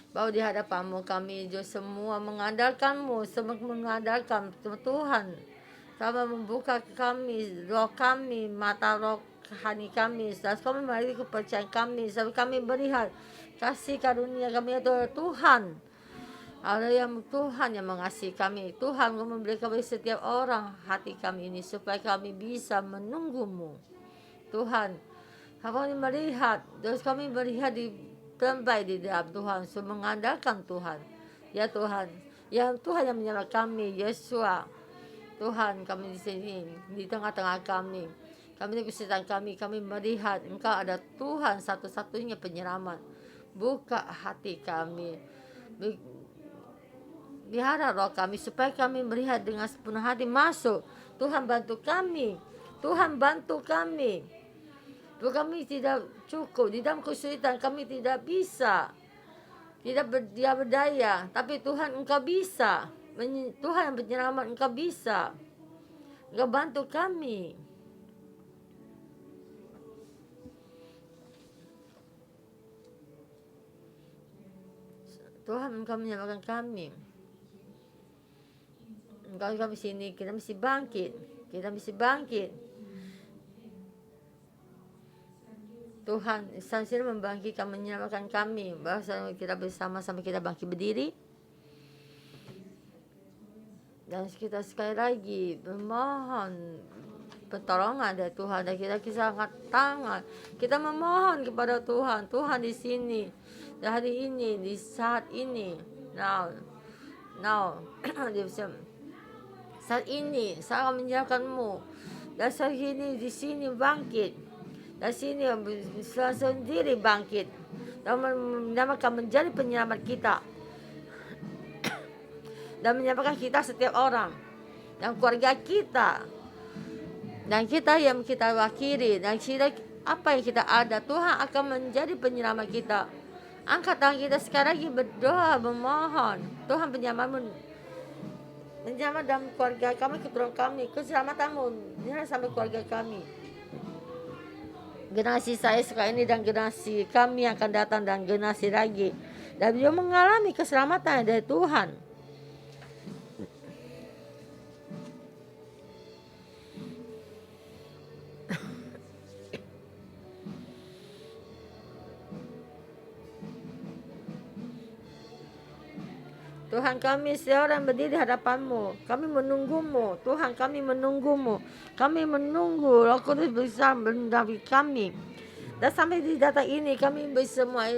bawa di hadapan-Mu, kami semua mengandalkan-Mu, semua mengandalkan Tuhan. Kami membuka roh kami, mata rohani kami, dan kami memiliki kepercayaan kami, sampai kami melihat kasih karunia kami itu Tuhan. Ada yang Tuhan yang mengasihi kami. Tuhan memberikan bagi setiap orang hati kami ini supaya kami bisa menunggumu. Tuhan, kami melihat, terus kami melihat di tempat di dalam Tuhan, mengandalkan Tuhan. Ya Tuhan, yang Tuhan yang menyelamatkan kami, Yesua. Tuhan, kami di sini, di tengah-tengah kami. Kami di kesehatan kami melihat Engkau ada Tuhan satu-satunya penyelamat. Buka hati kami. Biarlah roh kami supaya kami melihat dengan sepenuh hati masuk. Tuhan bantu kami. Tuhan bantu kami. Tuhan, kami tidak cukup di dalam kesulitan, kami tidak bisa. Tidak berdaya, tapi Tuhan Engkau bisa. Tuhan yang penyelamat, Engkau bisa. Engkau bantu kami. Tuhan Engkau menyelamatkan kami. Engkau kami sini, kita mesti bangkit. Kita mesti bangkit. Tuhan, sini membangkitkan, menyelamatkan kami. Bahwa kita bersama-sama kita bangkit berdiri. Dan kita sekali lagi memohon pertolongan dari Tuhan. Dan kita angkat tangan. Kita memohon kepada Tuhan. Tuhan di sini, di hari ini, di saat ini. Now. Saat ini, saya akan menyerahkanmu. Dan saat ini, di sini bangkit. Dan sini sendiri bangkit. Dan menamakan menjadi penyelamat kita. Dan menyelamatkan kita setiap orang. Dan keluarga kita. Dan kita yang kita wakili. Dan kita, apa yang kita ada, Tuhan akan menjadi penyelamat kita. Angkat tangan kita sekali lagi berdoa, memohon. Tuhan penyelamatmu. Menjamah dalam keluarga kami, keturunan kami, keselamatanmu sampai keluarga kami. Generasi saya sekarang ini dan generasi kami yang akan datang dan generasi lagi. Dan dia mengalami keselamatan dari Tuhan. Tuhan, kami seorang berdiri di hadapan-Mu. Kami menunggu-Mu. Tuhan, kami menunggu-Mu. Kami menunggu Roh Kudus bisa mendampingi kami. Dan sampai di data ini kami bisa semua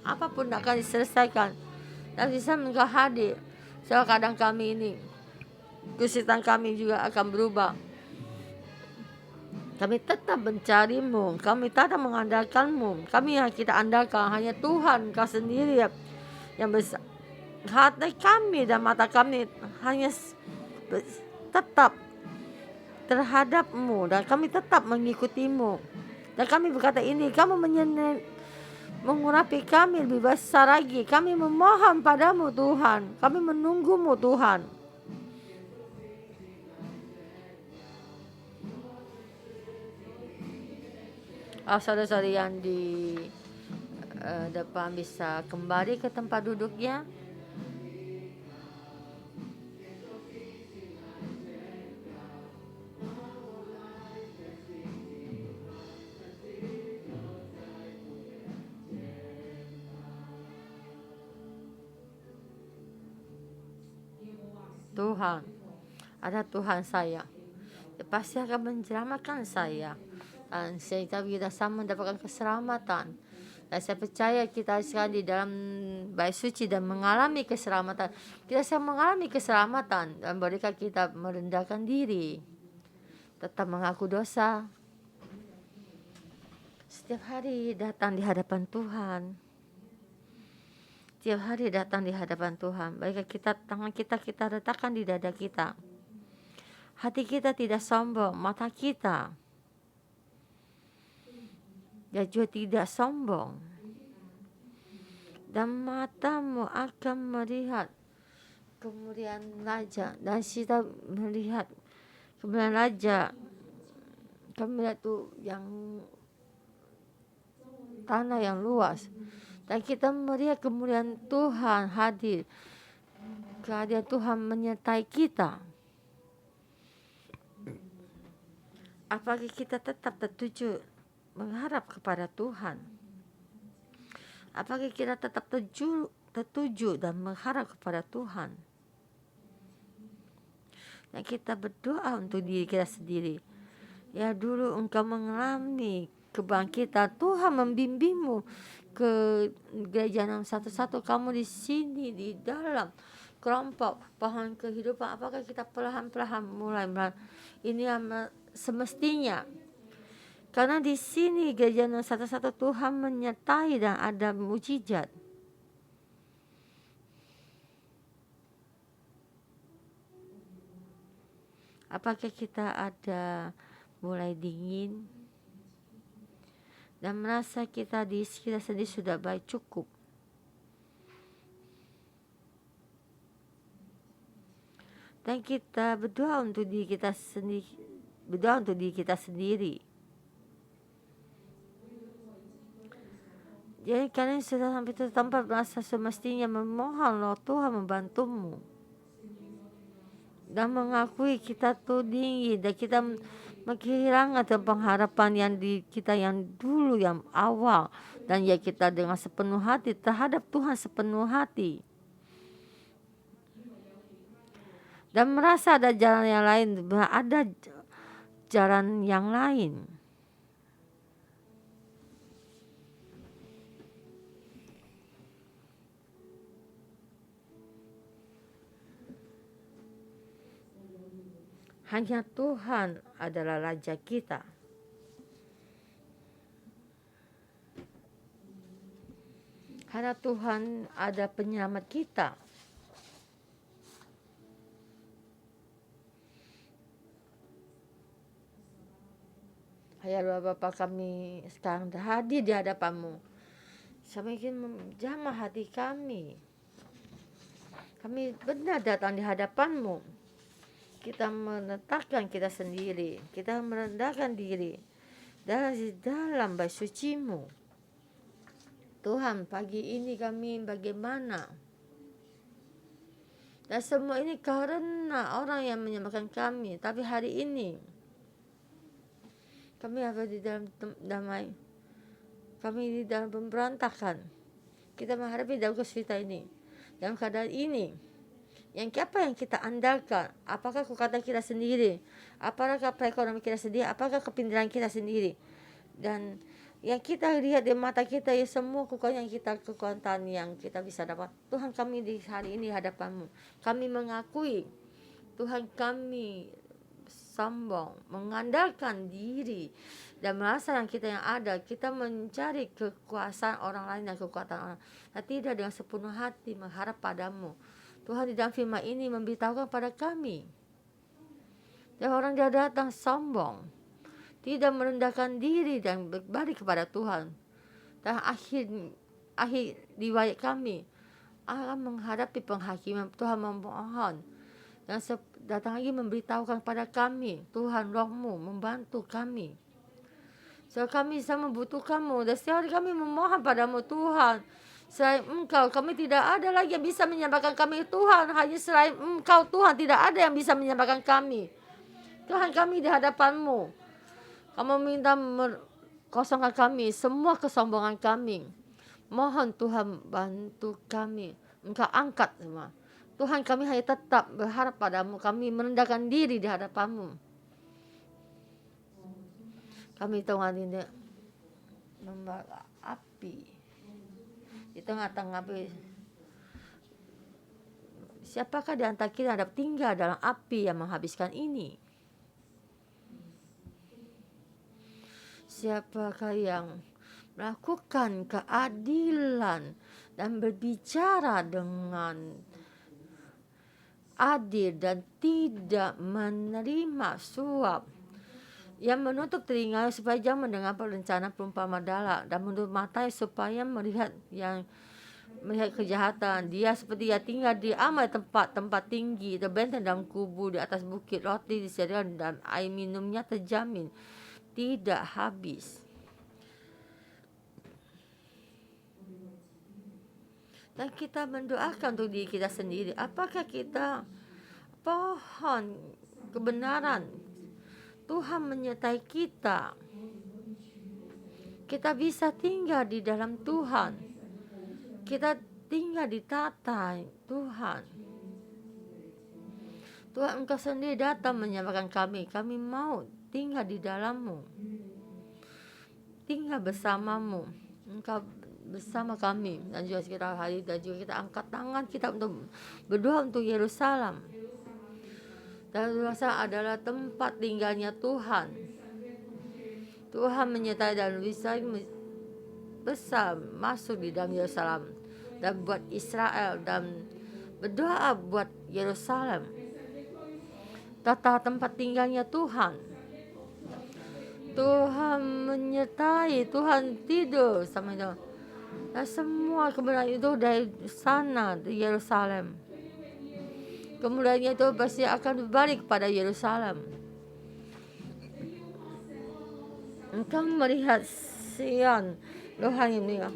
apapun akan diselesaikan. Dan bisa Engkau hadir. Soal kadang kami ini, kesulitan kami juga akan berubah. Kami tetap mencari-Mu. Kami tetap mengandalkan-Mu. Kami yang kita andalkan hanya Tuhan, Kau sendiri yang besar. Hati kami dan mata kami hanya tetap terhadap-Mu dan kami tetap mengikuti-Mu. Dan kami berkata ini, kamu mengurapi kami lebih besar lagi. Kami memohon padamu Tuhan. Kami menunggu-Mu Tuhan. Saudara-saudari yang di depan bisa kembali ke tempat duduknya. Tuhan, ada Tuhan saya. Dia pasti akan menyelamatkan saya. Dan kita sama mendapatkan keselamatan. Dan saya percaya kita sekarang di dalam bait suci dan mengalami keselamatan. Kita sedang mengalami keselamatan. Dan bolehkah kita merendahkan diri. Tetap mengaku dosa. Setiap hari datang di hadapan Tuhan. Setiap hari datang di hadapan Tuhan. Baiklah kita, tangan kita letakkan di dada kita. Hati kita tidak sombong, mata kita ya juga tidak sombong. Dan matamu akan melihat kemuliaan Raja. Dan kita melihat kemuliaan Raja. Kami melihat tuh yang tanah yang luas. Dan kita melihat kemuliaan Tuhan hadir. Kehadiran Tuhan menyertai kita. Apakah kita tetap tertuju mengharap kepada Tuhan? Apakah kita tetap tertuju dan mengharap kepada Tuhan. Dan kita berdoa untuk diri kita sendiri. Ya, dulu engkau mengalami kebangkitan, Tuhan membimbingmu ke gereja 611, kamu di sini di dalam kelompok pohon kehidupan. Apakah kita perlahan-lahan mulai ini semestinya, karena di sini gereja 611 Tuhan menyertai dan ada mujizat. Apakah kita ada mulai dingin dan merasa kita sendiri sudah baik cukup? Dan kita berdoa untuk diri kita sendiri, Jadi kalian sudah sampai ke tempat merasa semestinya memohon loh Tuhan membantumu, dan mengakui kita tuh tinggi dan kita kehilangan pengharapan yang kita yang dulu yang awal, dan ya kita dengan sepenuh hati terhadap Tuhan sepenuh hati, dan merasa ada jalan yang lain, ada jalan yang lain. Hanya Tuhan adalah Raja kita. Karena Tuhan ada penyelamat kita. Ya Bapa, kami sekarang hadir di hadapan-Mu. Kami ingin menjamah hati kami. Kami benar datang di hadapan-Mu. Kita menetapkan kita sendiri, kita merendahkan diri dalam bait suci-Mu. Tuhan, pagi ini kami bagaimana? Dan semua ini karena orang yang menyembahkan kami. Tapi hari ini kami ada di dalam damai, kami di dalam pemberontakan. Kita menghadapi dalam kesulitan ini, dalam keadaan ini. Yang apa yang kita andalkan? Apakah kekuatan kita sendiri? Apakah perekonomian kita sendiri? Apakah kepintaran kita sendiri? Dan yang kita lihat di mata kita ya semua kekuatan yang kita bisa dapat. Tuhan, kami di hari ini hadapan-Mu, kami mengakui Tuhan kami sombong, mengandalkan diri dan merasa yang kita yang ada, kita mencari kekuasaan orang lain dan kekuatan orang, dan tidak dengan sepenuh hati mengharap padamu. Tuhan, di dalam firman ini memberitahukan pada kami, dan orang dia datang sombong, tidak merendahkan diri dan berbalik kepada Tuhan. Dan akhir riwayat kami akan menghadapi penghakiman. Tuhan memohon dan datang lagi memberitahukan kepada kami, Tuhan, Roh-Mu membantu kami. So kami bisa membutuhkan-Mu, dan setiap hari kami memohon padamu Tuhan. Selain Engkau, kami tidak ada lagi yang bisa menyembahkan kami Tuhan. Hanya selain Engkau Tuhan, tidak ada yang bisa menyembahkan kami. Tuhan, kami di hadapan-Mu, kamu minta kosongkan kami semua kesombongan kami. Mohon Tuhan bantu kami. Engkau angkat semua. Tuhan, kami hanya tetap berharap padamu. Kami merendahkan diri di hadapan-Mu. Kami Tuhan ini membara api di tengah-tengah api. Siapakah di antara kita yang dapat tinggal dalam api yang menghabiskan ini? Siapakah yang melakukan keadilan dan berbicara dengan adil dan tidak menerima suap, yang menutup telinga supaya jangan mendengar rencana perumpamaan dalam, dan menutup mata supaya melihat kejahatan. Dia seperti dia tinggal di amat tempat tinggi, terbentang dalam kubu di atas bukit. Roti disediakan dan air minumnya terjamin tidak habis. Dan kita mendoakan untuk diri kita sendiri. Apakah kita pohon kebenaran Tuhan menyertai kita? Kita bisa tinggal di dalam Tuhan. Kita tinggal di tata Tuhan. Tuhan, Engkau sendiri datang menyamakan kami. Kami mau tinggal di dalam-Mu, tinggal bersama-Mu. Engkau bersama kami. Dan juga kita hari dan juga kita angkat tangan kita untuk berdoa untuk Yerusalem. Dan Yerusalem adalah tempat tinggalnya Tuhan. Tuhan menyertai dan bisa besar masuk di dalam Yerusalem dan buat Israel, dan berdoa buat Yerusalem, tata tempat tinggalnya Tuhan. Tuhan menyertai, Tuhan tidur sama itu, dan semua kemuliaan itu dari sana, di Yerusalem. Kemuliaan itu pasti akan berbalik kepada Yerusalem. Engkau melihat Sion, Tuhan yang mulia.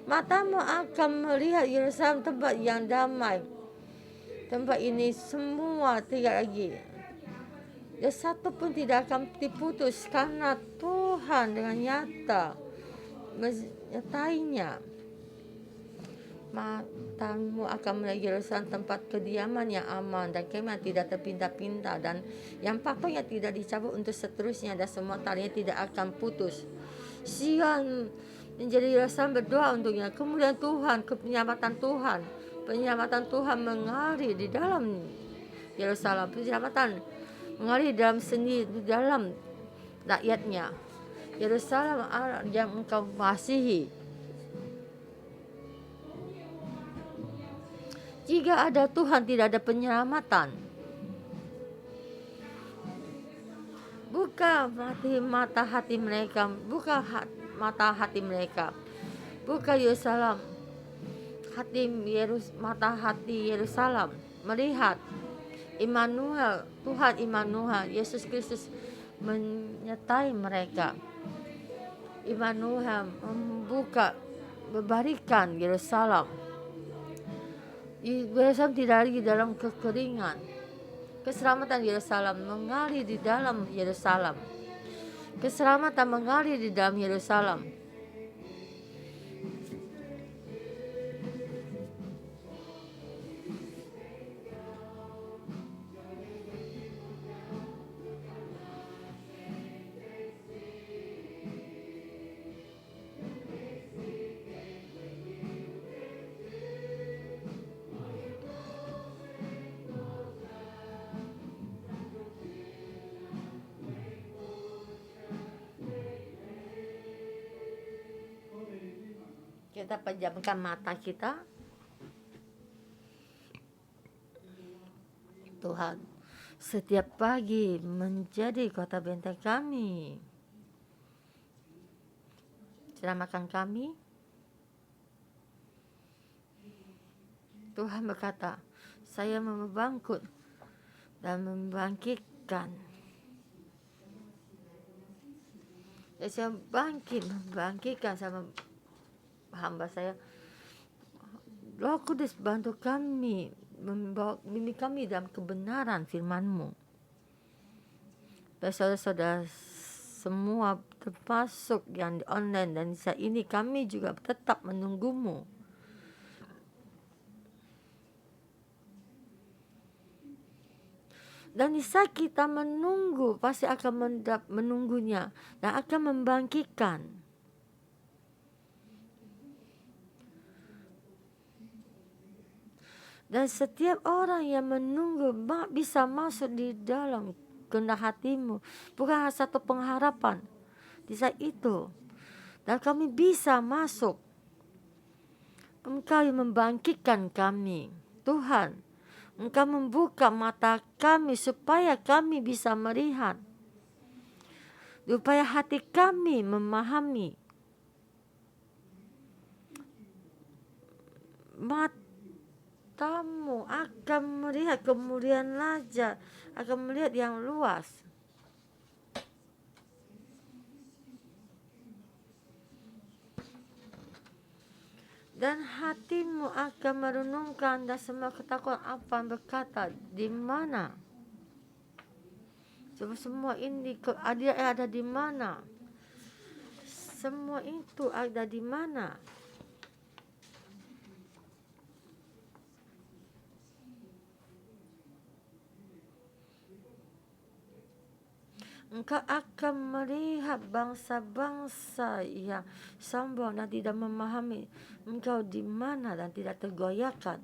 Matamu akan melihat Yerusalem, tempat yang damai. Tempat ini semua tidak lagi. Ya, satu pun tidak akan diputus karena Tuhan dengan nyata menyertainya. Matamu akan melihat Yerusalem, tempat kediaman yang aman dan kemah tidak terpindah-pindah, dan yang papannya tidak dicabut untuk seterusnya, dan semua talinya tidak akan putus. Sion menjadi Yerusalem, berdoa untuknya. Kemudian Tuhan, penyelamatan Tuhan mengalir di dalam Yerusalem. Penyelamatan mengalir di dalam seni, di dalam rakyatnya. Yerusalem yang Engkau kasihi. Jika ada Tuhan, tidak ada penyelamatan. Buka mata hati mereka, mata hati mereka. Buka Yerusalem, mata hati Yerusalem, melihat Immanuel, Tuhan Immanuel, Yesus Kristus menyertai mereka. Immanuel membuka, memberikan Yerusalem. Yerusalem tidak lagi dalam kekeringan. Keselamatan Yerusalem mengalir di dalam Yerusalem. Keselamatan mengalir di dalam Yerusalem. Kita pejamkan mata kita. Tuhan, setiap pagi menjadi kota benteng kami. Selamatkan kami. Tuhan berkata, saya membangkit dan membangkitkan. Saya membangkitkan sama hamba saya. Roh Kudus bantu kami, membawa kami dalam kebenaran firman-Mu. Saudara-saudara semua, termasuk yang di online dan saat ini, kami juga tetap menunggu-Mu. Dan di saat kita menunggu, pasti akan menunggunya dan akan membangkitkan. Dan setiap orang yang menunggu bisa masuk di dalam kehendak hati-Mu. Bukan satu pengharapan di saat itu. Dan kami bisa masuk. Engkau yang membangkitkan kami. Tuhan, Engkau membuka mata kami supaya kami bisa melihat. Supaya hati kami memahami. Matamu akan melihat kemuliaan Raja, akan melihat yang luas. Dan hatimu akan merenungkan dan semua ketakutan apa yang berkata, di mana? Coba semua ini ada di mana? Semua itu ada di mana? Engkau akan melihat bangsa-bangsa yang sombong dan tidak memahami engkau di mana dan tidak tergoyahkan.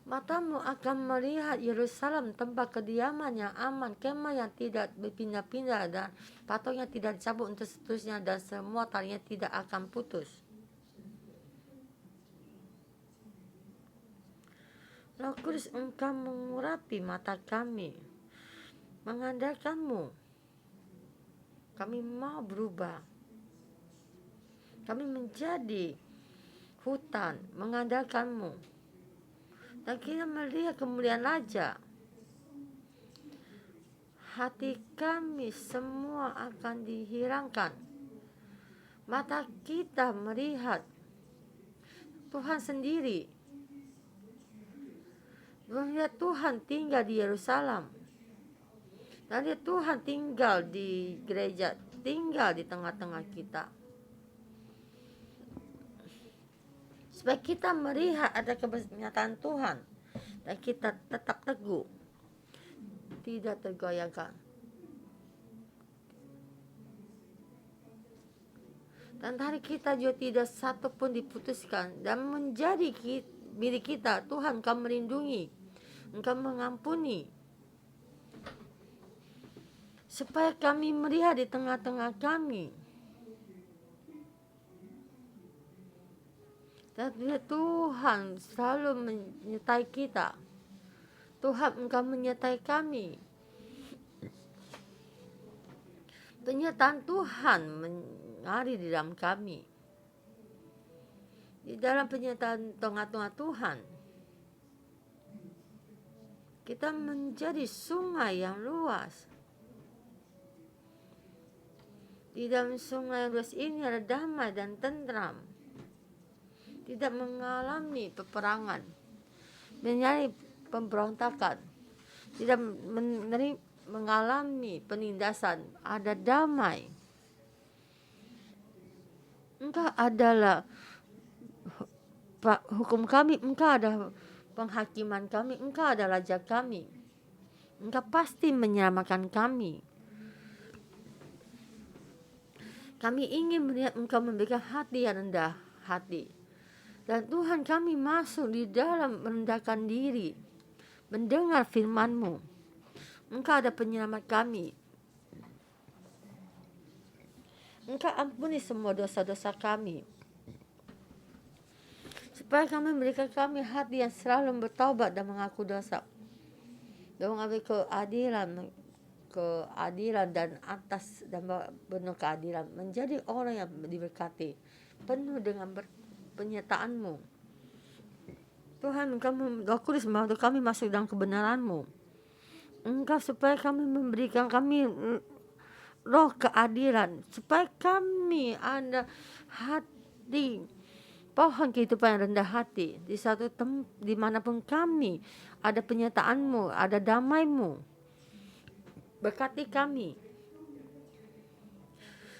Matamu akan melihat Yerusalem, tempat kediaman yang aman, kemah yang tidak berpindah-pindah dan patoknya tidak dicabut untuk seterusnya, dan semua talinya tidak akan putus. Roh Kudus, engkau mengurapi mata kami, mengandalkanmu. Kami mau berubah. Kami menjadi hutan, mengandalkanmu. Dan kita melihat kemuliaan Raja. Hati kami semua akan dihilangkan. Mata kita melihat Tuhan sendiri. Melihat Tuhan tinggal di Yerusalem. Dan lihat Tuhan tinggal di gereja, tinggal di tengah-tengah kita. Supaya kita melihat ada kebenaran Tuhan dan kita tetap teguh, tidak tergoyahkan. Dan hari kita juga tidak satu pun diputuskan dan menjadi milik kita. Tuhan, Engkau melindungi, Engkau mengampuni. Supaya kami melihat di tengah-tengah kami. Dan Tuhan selalu menyertai kita. Tuhan, Engkau menyertai kami. Penyertaan Tuhan mengalir di dalam kami. Di dalam penyertaan tengah-tengah Tuhan, kita menjadi sungai yang luas. Di dalam sungai yang luas ini ada damai dan tentram. Tidak mengalami peperangan, menjadi pemberontakan, tidak mengalami penindasan, ada damai. Engkau adalah hukum kami, Engkau ada penghakiman kami, Engkau adalah Raja kami. Engkau pasti menyelamatkan kami. Kami ingin melihat Engkau memberikan hati yang rendah hati. Dan Tuhan, kami masuk di dalam merendahkan diri, mendengar firman-Mu. Engkau ada penyelamat kami. Engkau ampuni semua dosa-dosa kami. Supaya kami memberikan kami hati yang selalu bertaubat dan mengaku dosa. Dan mengambil keadilan dan atas dan penuh keadilan. Menjadi orang yang diberkati, penuh dengan penyertaan-Mu. Tuhan, Roh Kudus membantu kami masuk dalam kebenaran-Mu. Engkau supaya kami memberikan kami roh keadilan, supaya kami ada hati pohon kehidupan yang rendah hati. Di satu dimanapun kami ada penyertaan-Mu, ada damai-Mu. Berkati kami,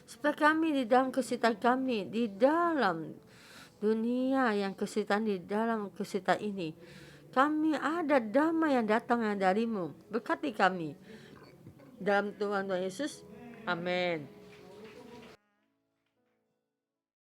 supaya kami di dalam kesulitan kami, di dalam dunia yang kesulitan, di dalam kesulitan ini, kami ada damai yang datang dari-Mu. Berkati kami dalam Tuhan Yesus. Amin.